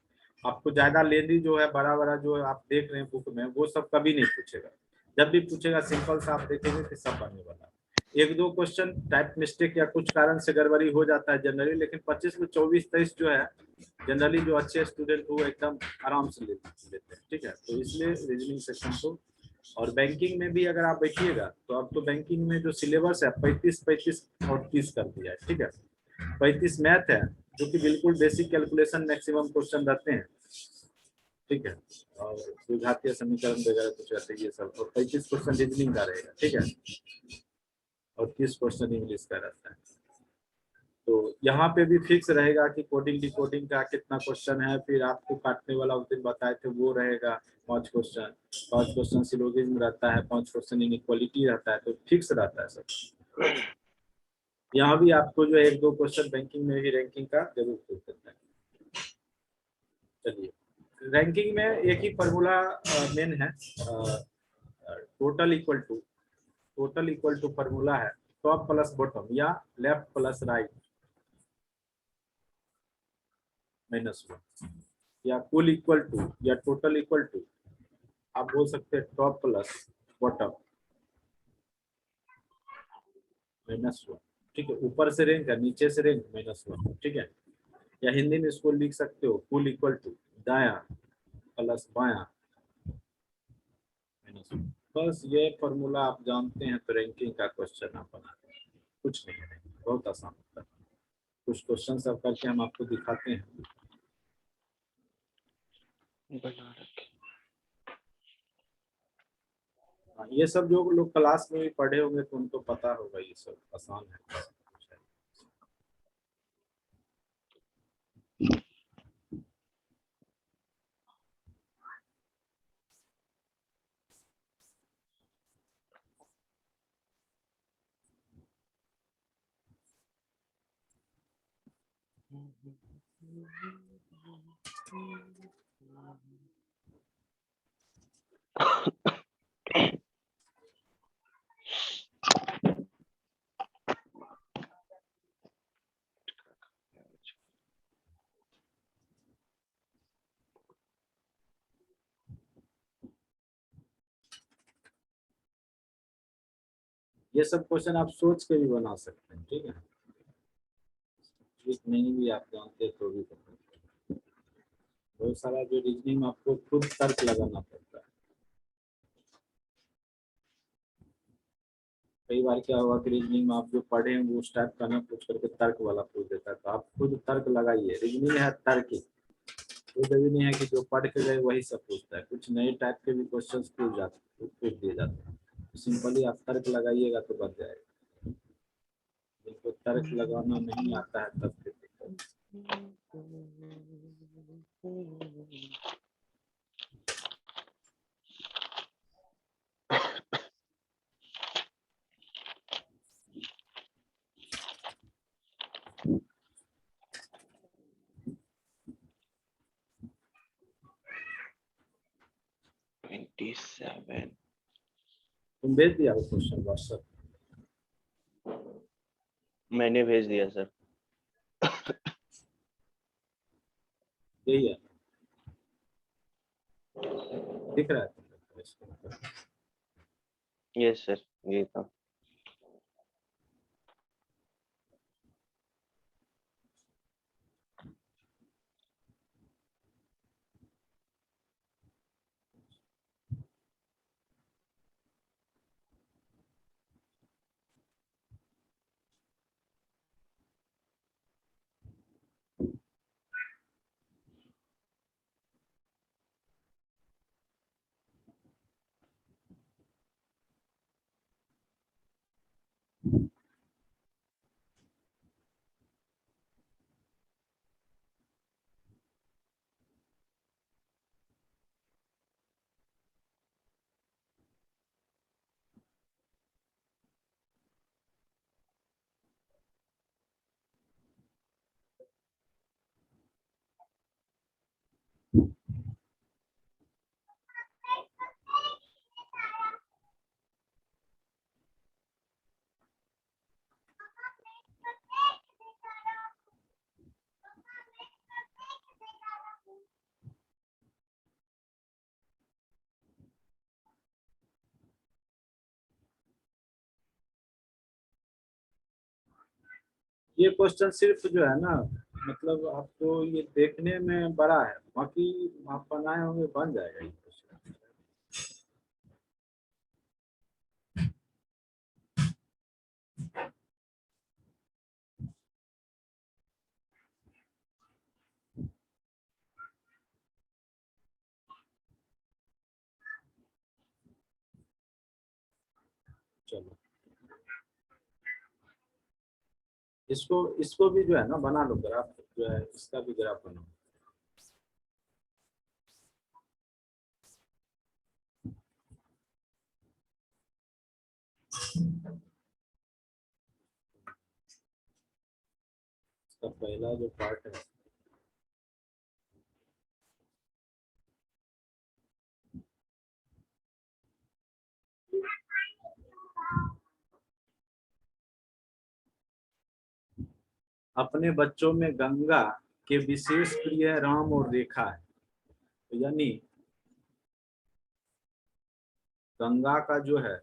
आपको ज्यादा लेंदी जो है बड़ा बड़ा जो है आप देख रहे हैं बुक में वो सब कभी नहीं पूछेगा। जब भी पूछेगा सिंपल सा आप देखेंगे कि सब बनने वाला है। 1-2 क्वेश्चन टाइप मिस्टेक या कुछ कारण से गड़बड़ी हो जाता है जनरली, लेकिन 25 में 24-23 जो है जनरली जो अच्छे स्टूडेंट वो एकदम आराम से लेते हैं, ठीक है। तो इसलिए रीजनिंग सेक्शन को, और बैंकिंग में भी अगर आप बैठिएगा तो अब तो बैंकिंग में जो सिलेबस है 35 और 30 कर दिया है, ठीक है। 35 मैथ है जो कि बिल्कुल बेसिक कैलकुलेशन मैक्सिमम क्वेश्चन रहते हैं, ठीक है। और विघातीय समीकरण वगैरह कुछ रहते हैं ये सब। और 35 क्वेश्चन रीजनिंग का रहेगा, ठीक है। और 30 क्वेश्चन इंग्लिश का रहता है। तो यहाँ पे भी फिक्स रहेगा कि कोडिंग डिकोडिंग का कितना क्वेश्चन है। फिर आपको काटने वाला उस दिन बताए थे वो रहेगा 5 क्वेश्चन। 5 क्वेश्चन सिलोगिज्म रहता है, 5 क्वेश्चन इनइक्वालिटी रहता है। तो फिक्स रहता है सब। यहाँ भी आपको जो 1-2 क्वेश्चन बैंकिंग में भी रैंकिंग का जरूर पूछ सकता है। चलिए, रैंकिंग में एक ही फॉर्मूला मेन है, टोटल इक्वल टू फॉर्मूला है टॉप प्लस बॉटम या लेफ्ट प्लस राइट -1, या कुल इक्वल टू या टोटल इक्वल टू। आप बोल सकते हैं टॉप प्लस बॉटम -1, ठीक है। ऊपर से रैंक है, नीचे से रैंक -1, ठीक है। या हिंदी में इसको लिख सकते हो कुल इक्वल टू दाया प्लस बाया -1। बस ये फॉर्मूला आप जानते हैं तो रैंकिंग का क्वेश्चन आप बनाते हैं, कुछ नहीं है, बहुत आसान होता है। कुछ क्वेश्चन सब करके हम आपको दिखाते हैं। हाँ, ये सब जो लोग क्लास में भी पढ़े होंगे तो उनको पता होगा, ये सब आसान है। ये सब क्वेश्चन आप सोच के भी बना सकते हैं, ठीक है। नहीं भी आप जानते तो भी बता सकते हैं। बहुत सारा जो रीजनिंग में आपको खुद तर्क लगाना पड़ता है। कई बार क्या हुआ कि रीजनिंग में आप जो पढ़े हैं वो उस टाइप का ना पूछ करके तर्क वाला पूछ देता है, तो आप खुद तर्क लगाइए। रीजनिंग है तर्क, कोई जरूरी नहीं है कि जो पढ़ के गए वही सब पूछता है। कुछ नए टाइप के भी क्वेश्चन पूछ दिए जाते हैं। तो सिंपली आप तर्क लगाइएगा तो बच जाएगा। जिनको तर्क लगाना नहीं आता है तब फिर दिक्कत। 7 तुम भेज दिया वो क्वेश्चन व्हाट्सएप? मैंने भेज दिया सर। यही है, दिख रहा है? यस सर, ये था। ये क्वेश्चन सिर्फ जो है ना, मतलब आपको ये देखने में बड़ा है, बाकी आप बनाए होंगे बन जाएगा ये क्वेश्चन। चलो इसको भी जो है ना बना लो ग्राफ, जो है इसका भी ग्राफ बनाओ। इसका पहला जो पार्ट है अपने बच्चों में गंगा के विशेष प्रिय राम और रेखा है, तो यानी गंगा का जो है,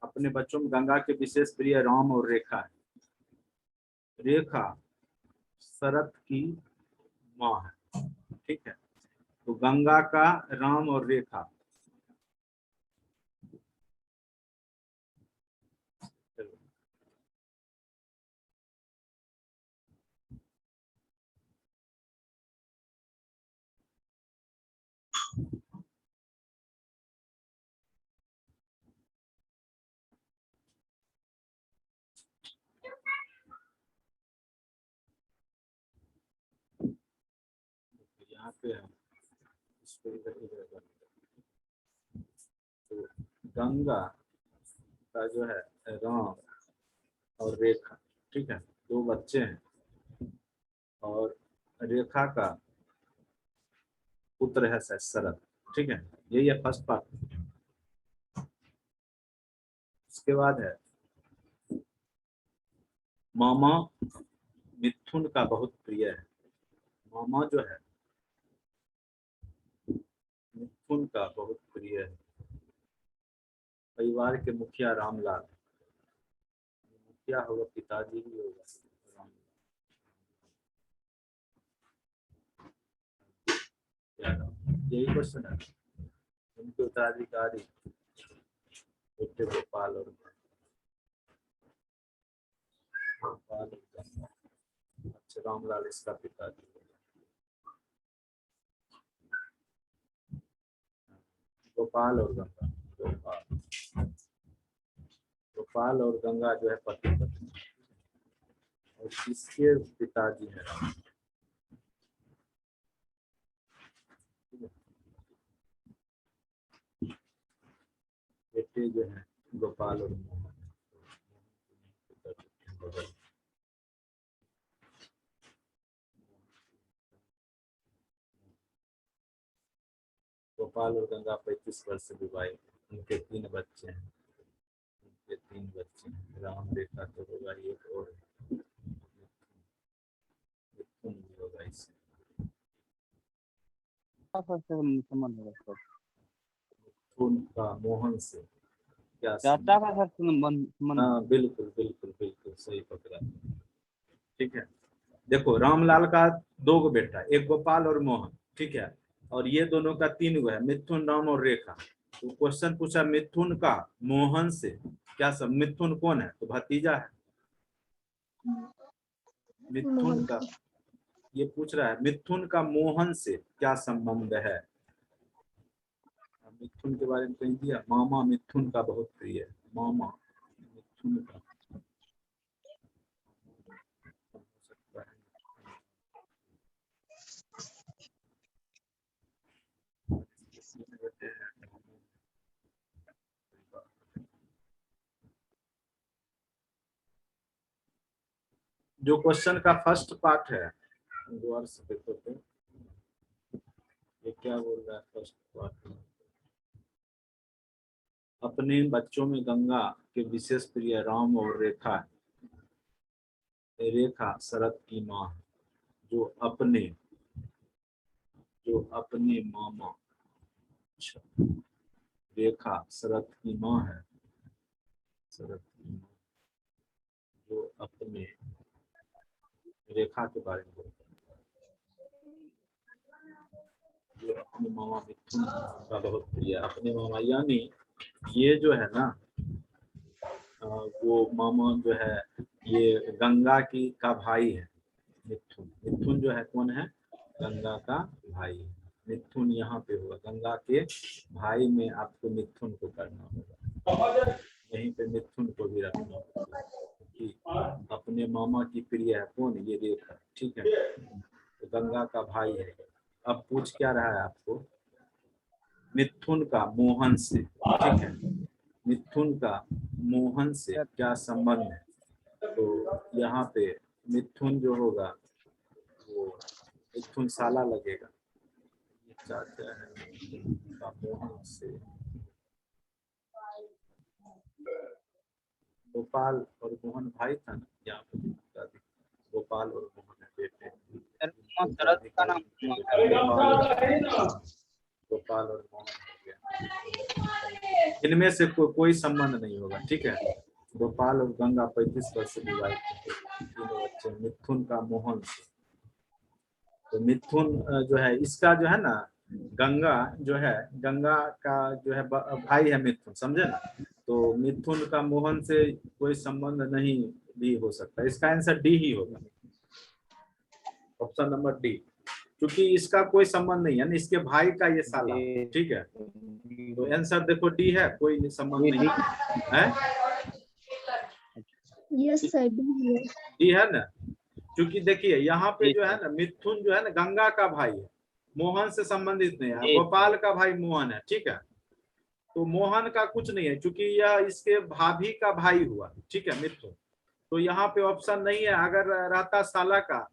अपने बच्चों में गंगा के विशेष प्रिय राम और रेखा है। रेखा शरत की माँ है, ठीक है। तो गंगा का राम और रेखा, यहाँ पे है, इसको इधर इधर कर दो। तो गंगा का जो है राम और रेखा, ठीक है, दो बच्चे हैं, और रेखा का पुत्र है शरत, ठीक है। यही है फर्स्ट पार्ट। इसके बाद है मामा मिथुन का बहुत प्रिय है। मामा जो है मिथुन का बहुत प्रिय है। परिवार के मुखिया रामलाल, मुखिया होगा पिताजी ही होगा रामलाल। यही क्वेश्चन है। उनके उत्तराधिकारी बेटे गोपाल और अच्छा रामलाल इसका पिताजी। गोपाल और गंगा, गोपाल और गंगा जो है पति पत्नी, और इसके पिताजी है राम। बेटे जो है गोपाल और मोहन। गोपाल और गंगा 35 वर्ष से विवाहित, उनके 3 बच्चे हैं, राम रेखा तो होगा एक और मिथुन भी होगा इससे। संबंध होगा सर। मिथुन का मोहन से क्या चाचा का सर संबंध। हाँ बिल्कुल बिल्कुल बिल्कुल सही पकड़ा। ठीक है, देखो रामलाल का 2 बेटा, एक गोपाल और मोहन, ठीक है, और ये दोनों का 3 है, मिथुन, राम और रेखा। तो क्वेश्चन पूछा मिथुन का मोहन से क्या सब, मिथुन कौन है, तो भतीजा है। मिथुन का, ये पूछ रहा है मिथुन का मोहन से क्या संबंध है। मिथुन के बारे में कहीं दिया, मामा मिथुन का बहुत प्रिय है, मामा मिथुन का जो क्वेश्चन का फर्स्ट पार्ट है, दोबारा से देखो तो ये क्या बोल रहा है फर्स्ट पार्ट में। अपने बच्चों में गंगा के विशेष प्रिय राम और रेखा है। रेखा शरद की माँ है, जो अपने मामा, अच्छा, रेखा शरद की माँ है, शरद की माँ जो अपने, रेखा के बारे में बोलते हैं, जो अपने मामा मिथुन का बहुत प्रिय, अपने मामा यानी ये जो है ना वो मामा जो है ये गंगा की का भाई है। मिथुन, मिथुन जो है कौन है, गंगा का भाई। मिथुन यहाँ पे होगा, गंगा के भाई में आपको मिथुन को करना होगा, यहीं पे मिथुन को भी रखना होगा कि अपने मामा की प्रिय है कौन, ये रेखा, ठीक है, तो गंगा का भाई है। अब पूछ क्या रहा है आपको, मिथुन का मोहन से, ठीक है, मिथुन का मोहन से क्या संबंध है, तो यहाँ पे मिथुन जो होगा वो मिथुन साला लगेगा, ये चाचा है का मोहन से, गोपाल और मोहन भाई था ना, यहाँ पे बता दी, गोपाल और मोहन है बेटे, शरद का नाम गोपाल और मोहन हो गया, इनमें से कोई संबंध नहीं होगा, ठीक है। गोपाल और गंगा 35 वर्ष से विवाहित, 3 बच्चे, मिथुन का मोहन से, तो मिथुन जो है इसका जो है ना, गंगा जो है, गंगा का जो है भाई है मिथुन, समझे ना, तो मिथुन का मोहन से कोई संबंध नहीं भी हो सकता, इसका आंसर डी ही होगा, ऑप्शन नंबर डी, क्योंकि इसका कोई संबंध नहीं है ना, इसके भाई का ये साला, ठीक है, तो आंसर देखो डी है, कोई संबंध नहीं है, यस सर, डी है ना, क्योंकि देखिए यहाँ पे जो है ना मिथुन जो है ना गंगा का भाई है, मोहन से संबंधित नहीं है, गोपाल का भाई मोहन है, ठीक है, तो मोहन का कुछ नहीं है, क्योंकि यह इसके भाभी का भाई हुआ, ठीक है, मिथुन, तो यहाँ पे ऑप्शन नहीं है, अगर रहता साला का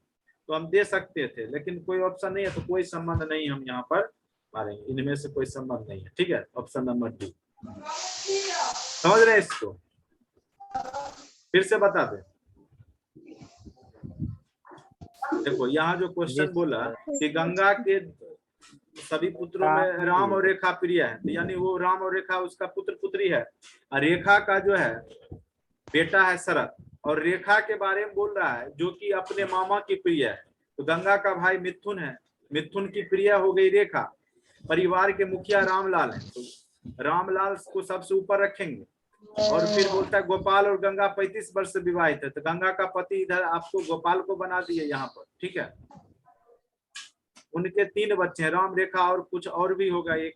तो हम दे सकते थे, लेकिन कोई ऑप्शन नहीं है, तो कोई संबंध नहीं हम यहाँ पर मारेंगे, इनमें से कोई संबंध नहीं है, ठीक है, ऑप्शन नंबर डी, समझ रहे हैं इसको, फिर से बता दें, देखो यहाँ जो क्वेश्चन बोला कि गंगा के सभी पुत्रों में राम और रेखा प्रिय है, तो यानी वो राम और रेखा उसका पुत्र पुत्री है, और रेखा का जो है बेटा है शरद, और रेखा के बारे में बोल रहा है जो कि अपने मामा की प्रिय है, तो गंगा का भाई मिथुन है, मिथुन की प्रिय हो गई रेखा, परिवार के मुखिया रामलाल है, तो रामलाल को सबसे ऊपर रखेंगे, और फिर बोलता है गोपाल और गंगा 35 वर्ष से विवाहित है, तो गंगा का पति इधर आपको गोपाल को बना दिए यहाँ पर, ठीक है, उनके 3 बच्चे हैं, राम, रेखा और कुछ और भी होगा एक,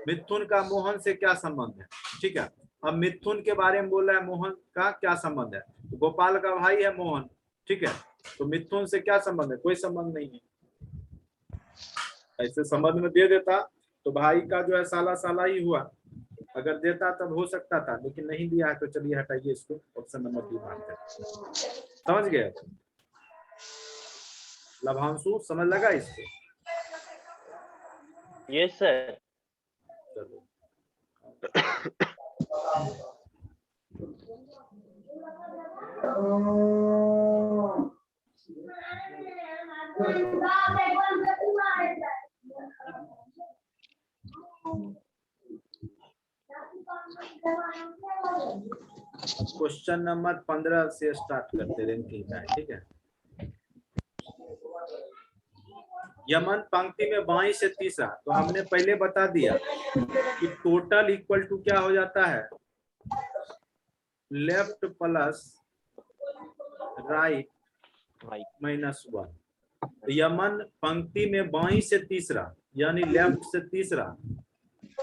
मिथुन का मोहन से क्या संबंध है, ठीक है, अब मिथुन के बारे में बोल रहा है मोहन का क्या संबंध है, तो गोपाल का भाई है मोहन, ठीक है, तो मिथुन से क्या संबंध है, कोई संबंध नहीं है, ऐसे संबंध में दे देता तो भाई का जो है साला साला ही हुआ, अगर देता तब हो सकता था, लेकिन नहीं दिया है, तो चलिए हटाइए इसको, ऑप्शन नंबर डी मानते हैं, समझ गए, लभांशु समझ लगा इसको, यस सर, चलो क्वेश्चन नंबर 15 से स्टार्ट करते रैंकिंग का, ठीक है। यमन पंक्ति में बाई से तीसरा, तो हमने पहले बता दिया कि टोटल इक्वल टू क्या हो जाता है, left plus right minus 1। Yemen पंक्ति में बाई से तीसरा यानी लेफ्ट से तीसरा,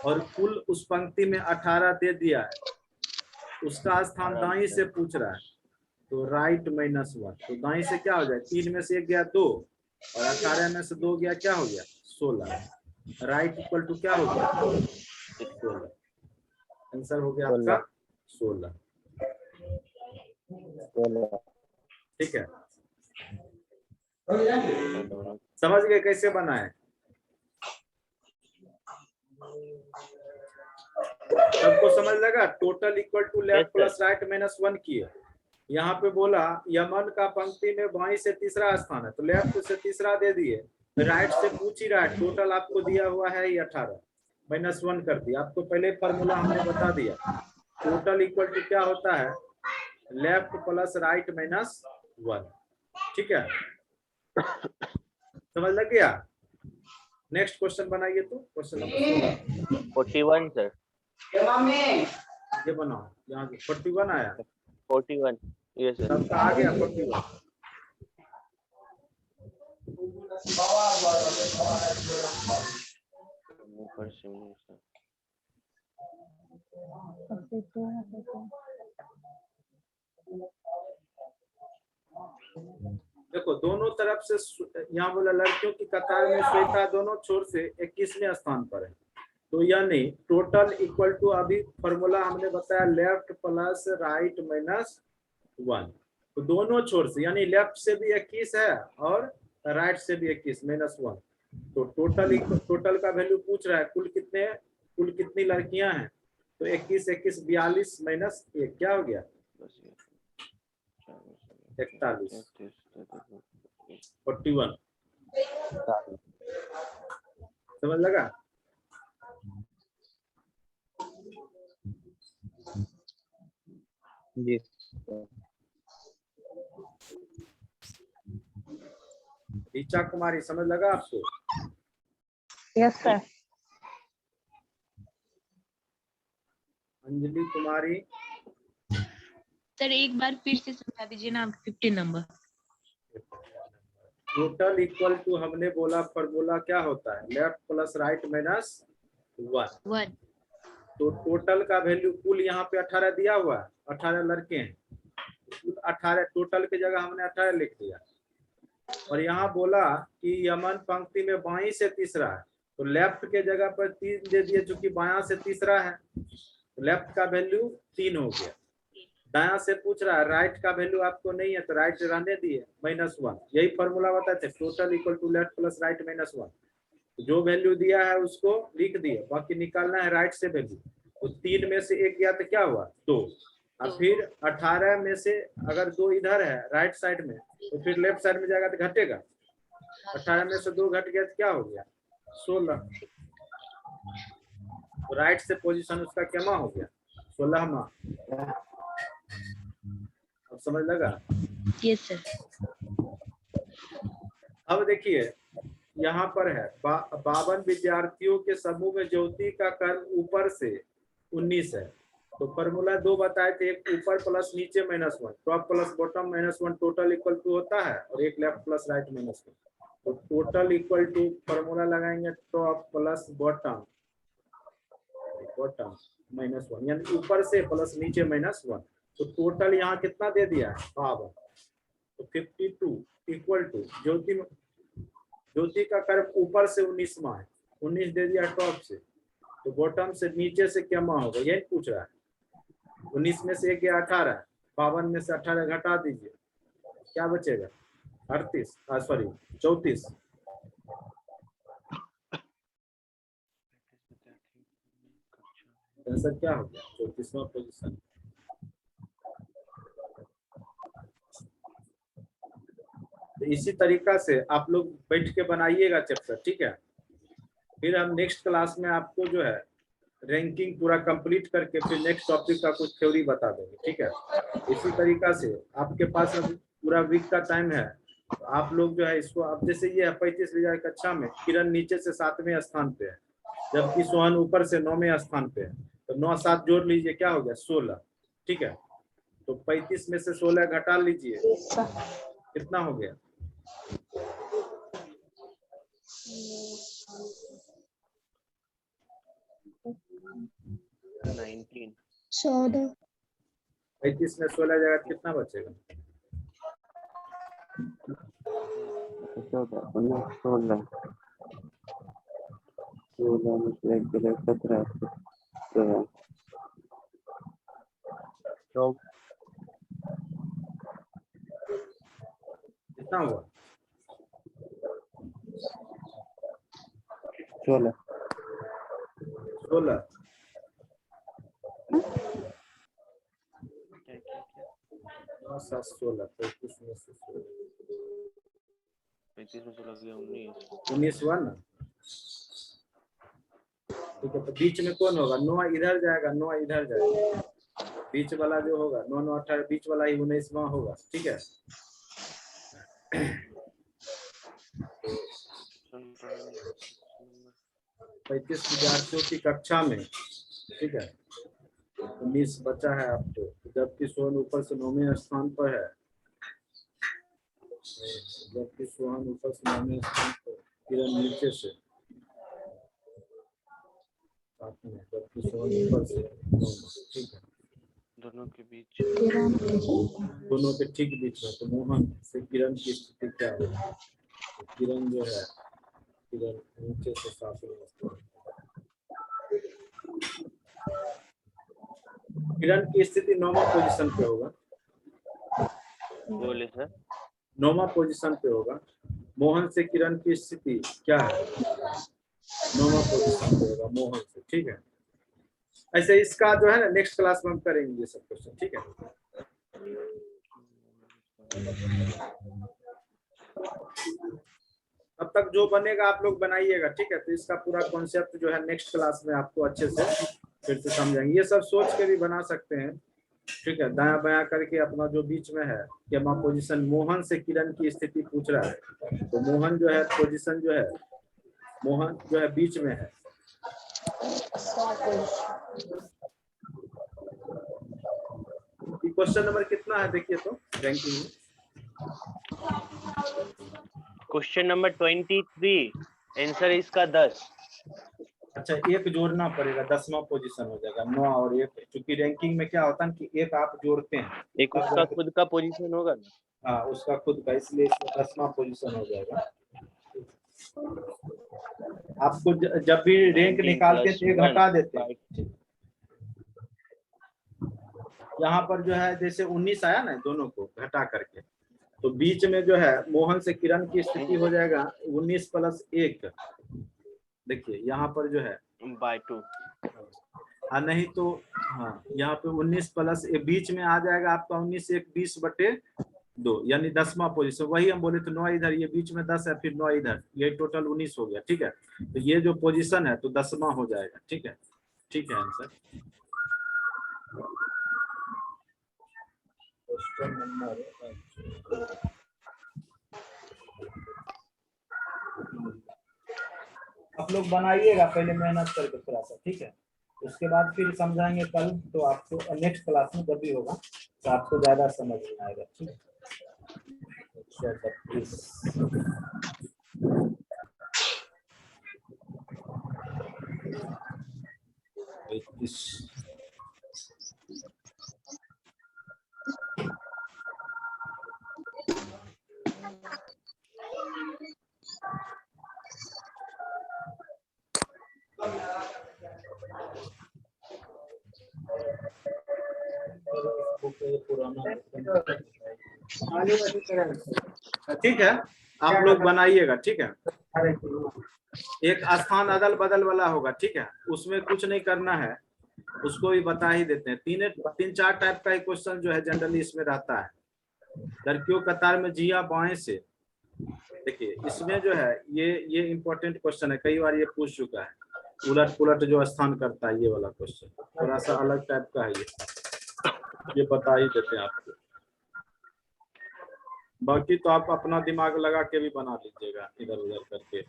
और कुल उस पंक्ति में 18 दे दिया है, उसका स्थान दाई से पूछ रहा है, तो राइट माइनस 1। तो दाई से क्या हो जाए, 3 में से 1 गया 2, और 18 में से 2 गया क्या हो गया 16। राइट इक्वल टू क्या हो गया 16। आंसर हो गया आपका 16। ठीक है, समझ गए कैसे बना है? सबको समझ लगा? Total equal to left plus right minus 1 किए। यहाँ पे बोला यमन का पंक्ति में बाई से तीसरा स्थान है, तो लेफ्ट से तीसरा दे दिए, राइट से पूछ ही रहा है, टोटल आपको दिया हुआ है ये 18 माइनस 1 कर दिया। आपको पहले फॉर्मूला हमने बता दिया, टोटल इक्वल टू क्या होता है, लेफ्ट प्लस राइट माइनस 1। ठीक है, समझ लग गया? नेक्स्ट क्वेश्चन बनाइए, तो क्वेश्चन नंबर 41 सर। ये बनाओ, यहाँ 41 आया, 41 ये सर। सबका आ गया 41। देखो दोनों तरफ से, यहाँ बोला लड़कियों की कतार में श्वेता दोनों छोर से 21वें स्थान पर है, तो यानी टोटल इक्वल टू, अभी फॉर्मूला हमने बताया लेफ्ट प्लस राइट माइनस 1, तो दोनों छोर से यानी लेफ्ट से भी 21 है और राइट से भी 21 माइनस 1, तो टोटल का वैल्यू पूछ रहा है, कुल कितनी लड़कियां हैं, तो 21 21 42 माइनस 1 क्या हो गया 41 41। समझ लगा? जी ऋचा कुमारी, समझ लगा आपको? Yes sir. Anjali Kumari, sir एक बार फिर से समझा दीजिए ना, 15 नंबर। टोटल इक्वल टू हमने बोला फॉर्मूला क्या होता है, लेफ्ट प्लस राइट माइनस 1। तो टोटल का वैल्यू, कुल यहाँ पे 18 दिया हुआ है, 18 लड़के हैं, 18 टोटल की जगह हमने 18 लिख दिया। और यहाँ बोला कि यमन पंक्ति में बाई से तीसरा है, तो लेफ्ट के जगह पर 3 दे दिए, चूंकि बाया से तीसरा है, तो लेफ्ट का वैल्यू 3 हो गया। दाया से पूछ रहा है, राइट का वैल्यू आपको नहीं है, तो राइट रहने दिए -1। यही फॉर्मूला बताते, total equal to left plus right minus 1। जो वैल्यू दिया है उसको लिख दिए, बाकी निकालना है राइट से वैल्यू। तो 3 में से 1 गया तो क्या हुआ 2, और फिर 18 में से अगर 2 इधर है राइट साइड में, तो फिर लेफ्ट साइड में जाएगा तो घटेगा, 18 में से 2 घट गया तो क्या हो गया 16। तो राइट से पोजीशन उसका क्या हो गया 16वां। अब समझ लगा? Yes sir. अब देखिए यहाँ पर है 52 विद्यार्थियों के समूह में ज्योति का कर्म ऊपर से 19 है, तो फॉर्मूला 2 बताए थे, एक ऊपर प्लस नीचे -1, top plus bottom -1, total equal to होता है, और एक लेफ्ट प्लस राइट -1। तो टोटल इक्वल टू फॉर्मूला लगाएंगे टॉप प्लस बॉटम -1, यानी ऊपर से प्लस नीचे -1। तो टोटल यहाँ कितना दे दिया है 52, तो 52 इक्वल टू ज्योति का कर्म ऊपर से 19वां है, 19 दे दिया टॉप से, तो बॉटम से नीचे से क्या होगा यही पूछ रहा है। 19 में से 1 गया 18, 52 में से 18 घटा दीजिए, क्या बचेगा 34। आंसर क्या हो गया? 34वां पोजीशन। तो इसी तरीका से आप लोग बैठ के बनाइएगा चैप्टर, ठीक है। फिर हम नेक्स्ट क्लास में आपको जो है रैंकिंग पूरा कंप्लीट करके फिर नेक्स्ट टॉपिक का कुछ थ्योरी बता देंगे, ठीक है। इसी तरीका से आपके पास अब पूरा वीक का टाइम है, तो आप लोग जो है इसको, अब जैसे ये 35,000 कक्षा में किरण नीचे से 7वें स्थान पे है, जबकि सोहन ऊपर से 9वें स्थान पे है, तो 9 7 जोड़ लीजिए, क्या हो गया? 16, ठीक है। तो 35 में से 16 घटा लीजिए, यस सर। कितना हो गया? 19। 14। 35 में 16 जगह कितना बचेगा? 14 19 16 16 में से 1 गया 17 कितना हुआ? 16 16। 9 7 16, 35 में से 16, 35 में 16 गया 19 19 हुआ ना, ठीक है। तो बीच में कौन होगा? 9 इधर जाएगा, 9 इधर जाएगा, बीच वाला जो होगा 9 9 18, बीच वाला ही 19वां होगा, ठीक है। 35 विद्यार्थियों की कक्षा में, ठीक है, 19 बचा है आपको, जबकि सोहन ऊपर से 9वें स्थान पर है, जबकि सोहन ऊपर से 9वें स्थान पर, किरण नीचे से 7वें, जबकि सोहन ऊपर से 9वें, ठीक है। दोनों के बीच दोनों के ठीक बीच में, तो मोहन से किरण की स्थिति क्या है? तो किरण जो है, किरण नीचे से 7वें स्थान। किरण की स्थिति 9वां पोजीशन पे होगा, बोले सर 9वां पोजीशन पे होगा। मोहन से किरण की स्थिति क्या है? 9वां पोजीशन पे होगा मोहन से, ठीक है। ऐसे इसका जो है ना नेक्स्ट क्लास में हम करेंगे ये सब क्वेश्चन, ठीक है। तब तक जो बनेगा आप लोग बनाइएगा, ठीक है। तो इसका पूरा कॉन्सेप्ट जो है नेक्स्ट क्लास में आपको अच्छे से फिर से समझाएंगे। ये सब सोच के भी बना सकते हैं, ठीक है। दाया बाया करके अपना जो बीच में है केमा पोजीशन, मोहन से किरण की स्थिति पूछ रहा है, तो मोहन जो है पोजीशन जो है, मोहन जो है बीच में है। क्वेश्चन नंबर कितना है देखिए तो रैंकिंग में। क्वेश्चन नंबर 23 आंसर इसका 10। अच्छा, एक जोड़ना पड़ेगा, 10वां पोजीशन हो जाएगा। 9 और 1, क्योंकि रैंकिंग में क्या होता है कि एक आप जोड़ते हैं, एक उसका खुद का पोजीशन होगा ना। हाँ उसका खुद का, इसलिए इसमें 10वां पोजीशन हो जाएगा। आपको जब भी रैंक निकालते हैं तो ये घटा देते हैं। यहाँ पर जो है जैसे 19 आया ना, दोनों को घटा करके, तो बीच में जो है मोहन से किरण की स्थिति हो जाएगा 19 + 1। देखिए यहाँ पर जो है बाय 2, नहीं तो हाँ यहाँ पे 19 + 1 बीच में आ जाएगा आपका 19 1 20/2, यानी 10वां पोजीशन। वही हम बोले तो 9 इधर, ये बीच में 10 है, फिर 9 इधर, ये टोटल 19 हो गया, ठीक है। तो ये जो पोजीशन है तो 10वां हो जाएगा, ठीक है। ठीक है आंसर। क्वेश्चन नंबर आप लोग बनाइएगा पहले मेहनत करके थोड़ा सा, ठीक है। उसके बाद फिर समझाएंगे कल, तो आपको नेक्स्ट क्लास में जब भी होगा तो आपको ज्यादा समझ में आएगा, ठीक है। 132 ठीक है। आप लोग बनाइएगा, ठीक है। एक स्थान अदल बदल वाला होगा, ठीक है, उसमें कुछ नहीं करना है। उसको भी बता ही देते हैं। तीन चार टाइप का क्वेश्चन जो है जनरली इसमें रहता है। लड़कियों कतार में जिया बाएं से, देखिए इसमें जो है ये इंपॉर्टेंट क्वेश्चन है, कई बार ये पूछ चुका है। उलट पुलट जो स्थान करता है, ये वाला क्वेश्चन थोड़ा सा अलग टाइप का है, ये बता ही देते हैं आपको। बाकी तो आप अपना दिमाग लगा के भी बना लीजिएगा इधर उधर करके।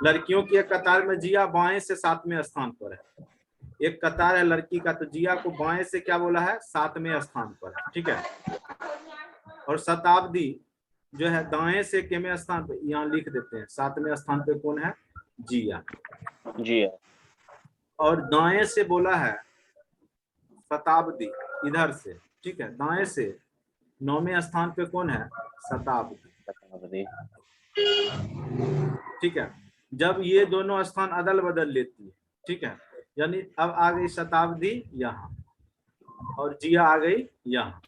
लड़कियों की एक कतार में जिया बाएं से 7वें स्थान पर है। एक कतार है लड़की का, तो जिया को बाएं से क्या बोला है, 7वें स्थान पर है, ठीक है। और शताब्दी जो है दाएं से कितवें स्थान पे, यहाँ लिख देते हैं 7वें स्थान पे कौन है, जिया। जिया। और दाएं से बोला है शताब्दी इधर से, ठीक है। दाएं से 9वें स्थान पे कौन है, शताब्दी, ठीक है। जब ये दोनों स्थान अदल बदल लेती है, ठीक है, यानी अब आ गई शताब्दी यहाँ और जिया आ गई यहाँ,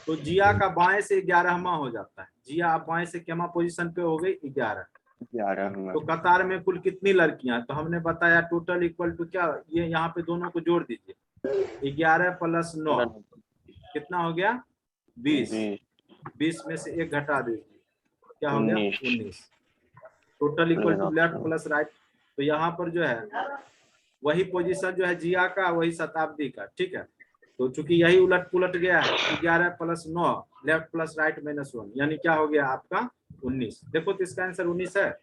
तो जिया का बाएं से 11वां हो जाता है। जिया आप बाएं से क्या पोजीशन पे हो गई, 11। तो कतार में कुल कितनी लड़कियां, तो हमने बताया टोटल इक्वल टू क्या, ये यहाँ पे दोनों को जोड़ दीजिए, 11 + 9 कितना हो गया, 20। 20 में से 1 घटा दीजिए, क्या हो गया, 19। Total equal to left plus right. तो यहाँ पर जो है वही पोजीशन जो है जिया का, वही शताब्दी का, ठीक है। तो चूंकि यही उलट पुलट गया है, 11 + 9 लेफ्ट प्लस राइट -1, यानी क्या हो गया आपका 19। देखो तो इसका आंसर 19 है।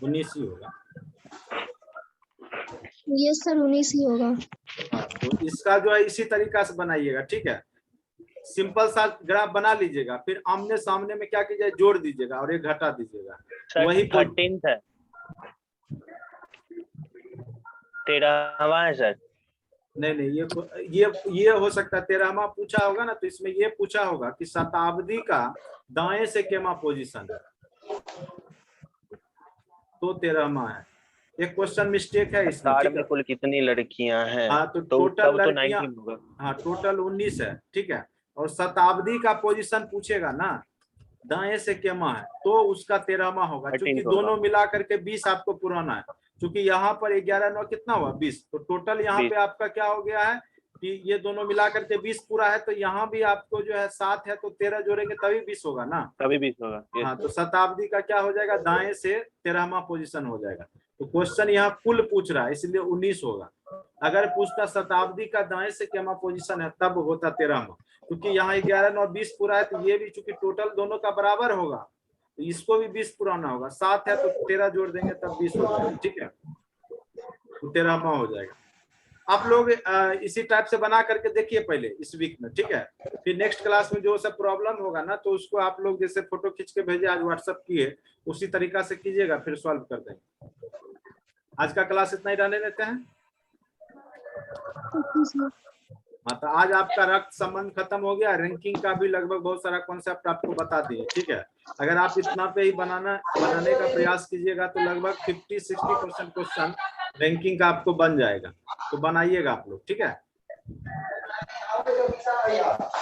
उन्नीस ही होगा। ये सर 19 ही होगा। हाँ, तो इसका जो है इसी तरीका से बनाइएगा, ठीक है। सिंपल सा ग्राफ बना लीजिएगा, फिर आमने सामने में क्या कीजिए, जोड़ दीजिएगा और 1 घटा दीजिएगा। वही 13 है, 13वां है सर। नहीं, ये हो सकता है 13वां पूछा होगा ना, तो इसमें ये पूछा होगा कि शताब्दी का दाएं से केमा पोजीशन है, तो 13वां है। एक क्वेश्चन मिस्टेक है इसमें, कतार ठीक है। में कुल कितनी लड़कियां हैं, हाँ, तो टोटल लड़कियां, हाँ टोटल 19 है, ठीक है। और शताब्दी का पोजीशन पूछेगा ना, दाएं से केमा है, तो उसका 13वां होगा, क्योंकि दोनों मिला करके 20 आपको पुराना है। क्योंकि यहाँ पर 11 9 कितना हुआ, 20। तो टोटल यहाँ पे आपका क्या हो गया है कि ये दोनों मिला करके 20 पूरा है। तो यहाँ भी आपको जो है 7 है, तो 13 जोड़ेंगे तभी 20 होगा ना, तभी 20 होगा। हाँ, तो शताब्दी का क्या हो जाएगा, दाएं से 13वां पोजीशन हो जाएगा। तो क्वेश्चन यहाँ कुल पूछ रहा है, इसलिए 19 होगा। अगर पूछता शताब्दी का दाएं से क्या पोजीशन है, तब होता 13वां। क्योंकि यहाँ 11 9 20 पूरा है, तो ये भी चूंकि टोटल दोनों का बराबर होगा, तो इसको भी 20 पुराना होगा। 7 है तो 13 जोड़ देंगे तब 20 हो जाएगा, ठीक है। तो 13वां हो जाएगा। आप लोग इसी टाइप से बना करके देखिए पहले इस वीक में, ठीक है। फिर नेक्स्ट क्लास में जो सब प्रॉब्लम होगा ना, तो उसको आप लोग जैसे फोटो खींच के भेजे, आज व्हाट्सएप किए, उसी तरीका से कीजिएगा, फिर सॉल्व कर देंगे। आज का क्लास इतना ही रहने देते हैं। हाँ, तो आज आपका रक्त संबंध खत्म हो गया। रैंकिंग का भी लगभग बहुत सारा कॉन्सेप्ट आपको बता दिए, ठीक है। अगर आप इतना पे ही बनाने का प्रयास कीजिएगा, तो लगभग 50-60% क्वेश्चन रैंकिंग का आपको बन जाएगा। तो बनाइएगा आप लोग, ठीक है।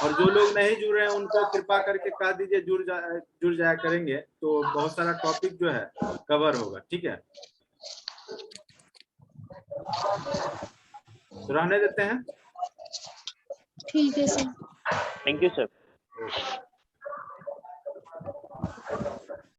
और जो लोग नहीं जुड़ रहे हैं, उनको कृपा करके कह दीजिए जुड़ जाया करेंगे, तो बहुत सारा टॉपिक जो है कवर होगा, ठीक है। तो रहने देते हैं। ठीक है सर। Thank you sir.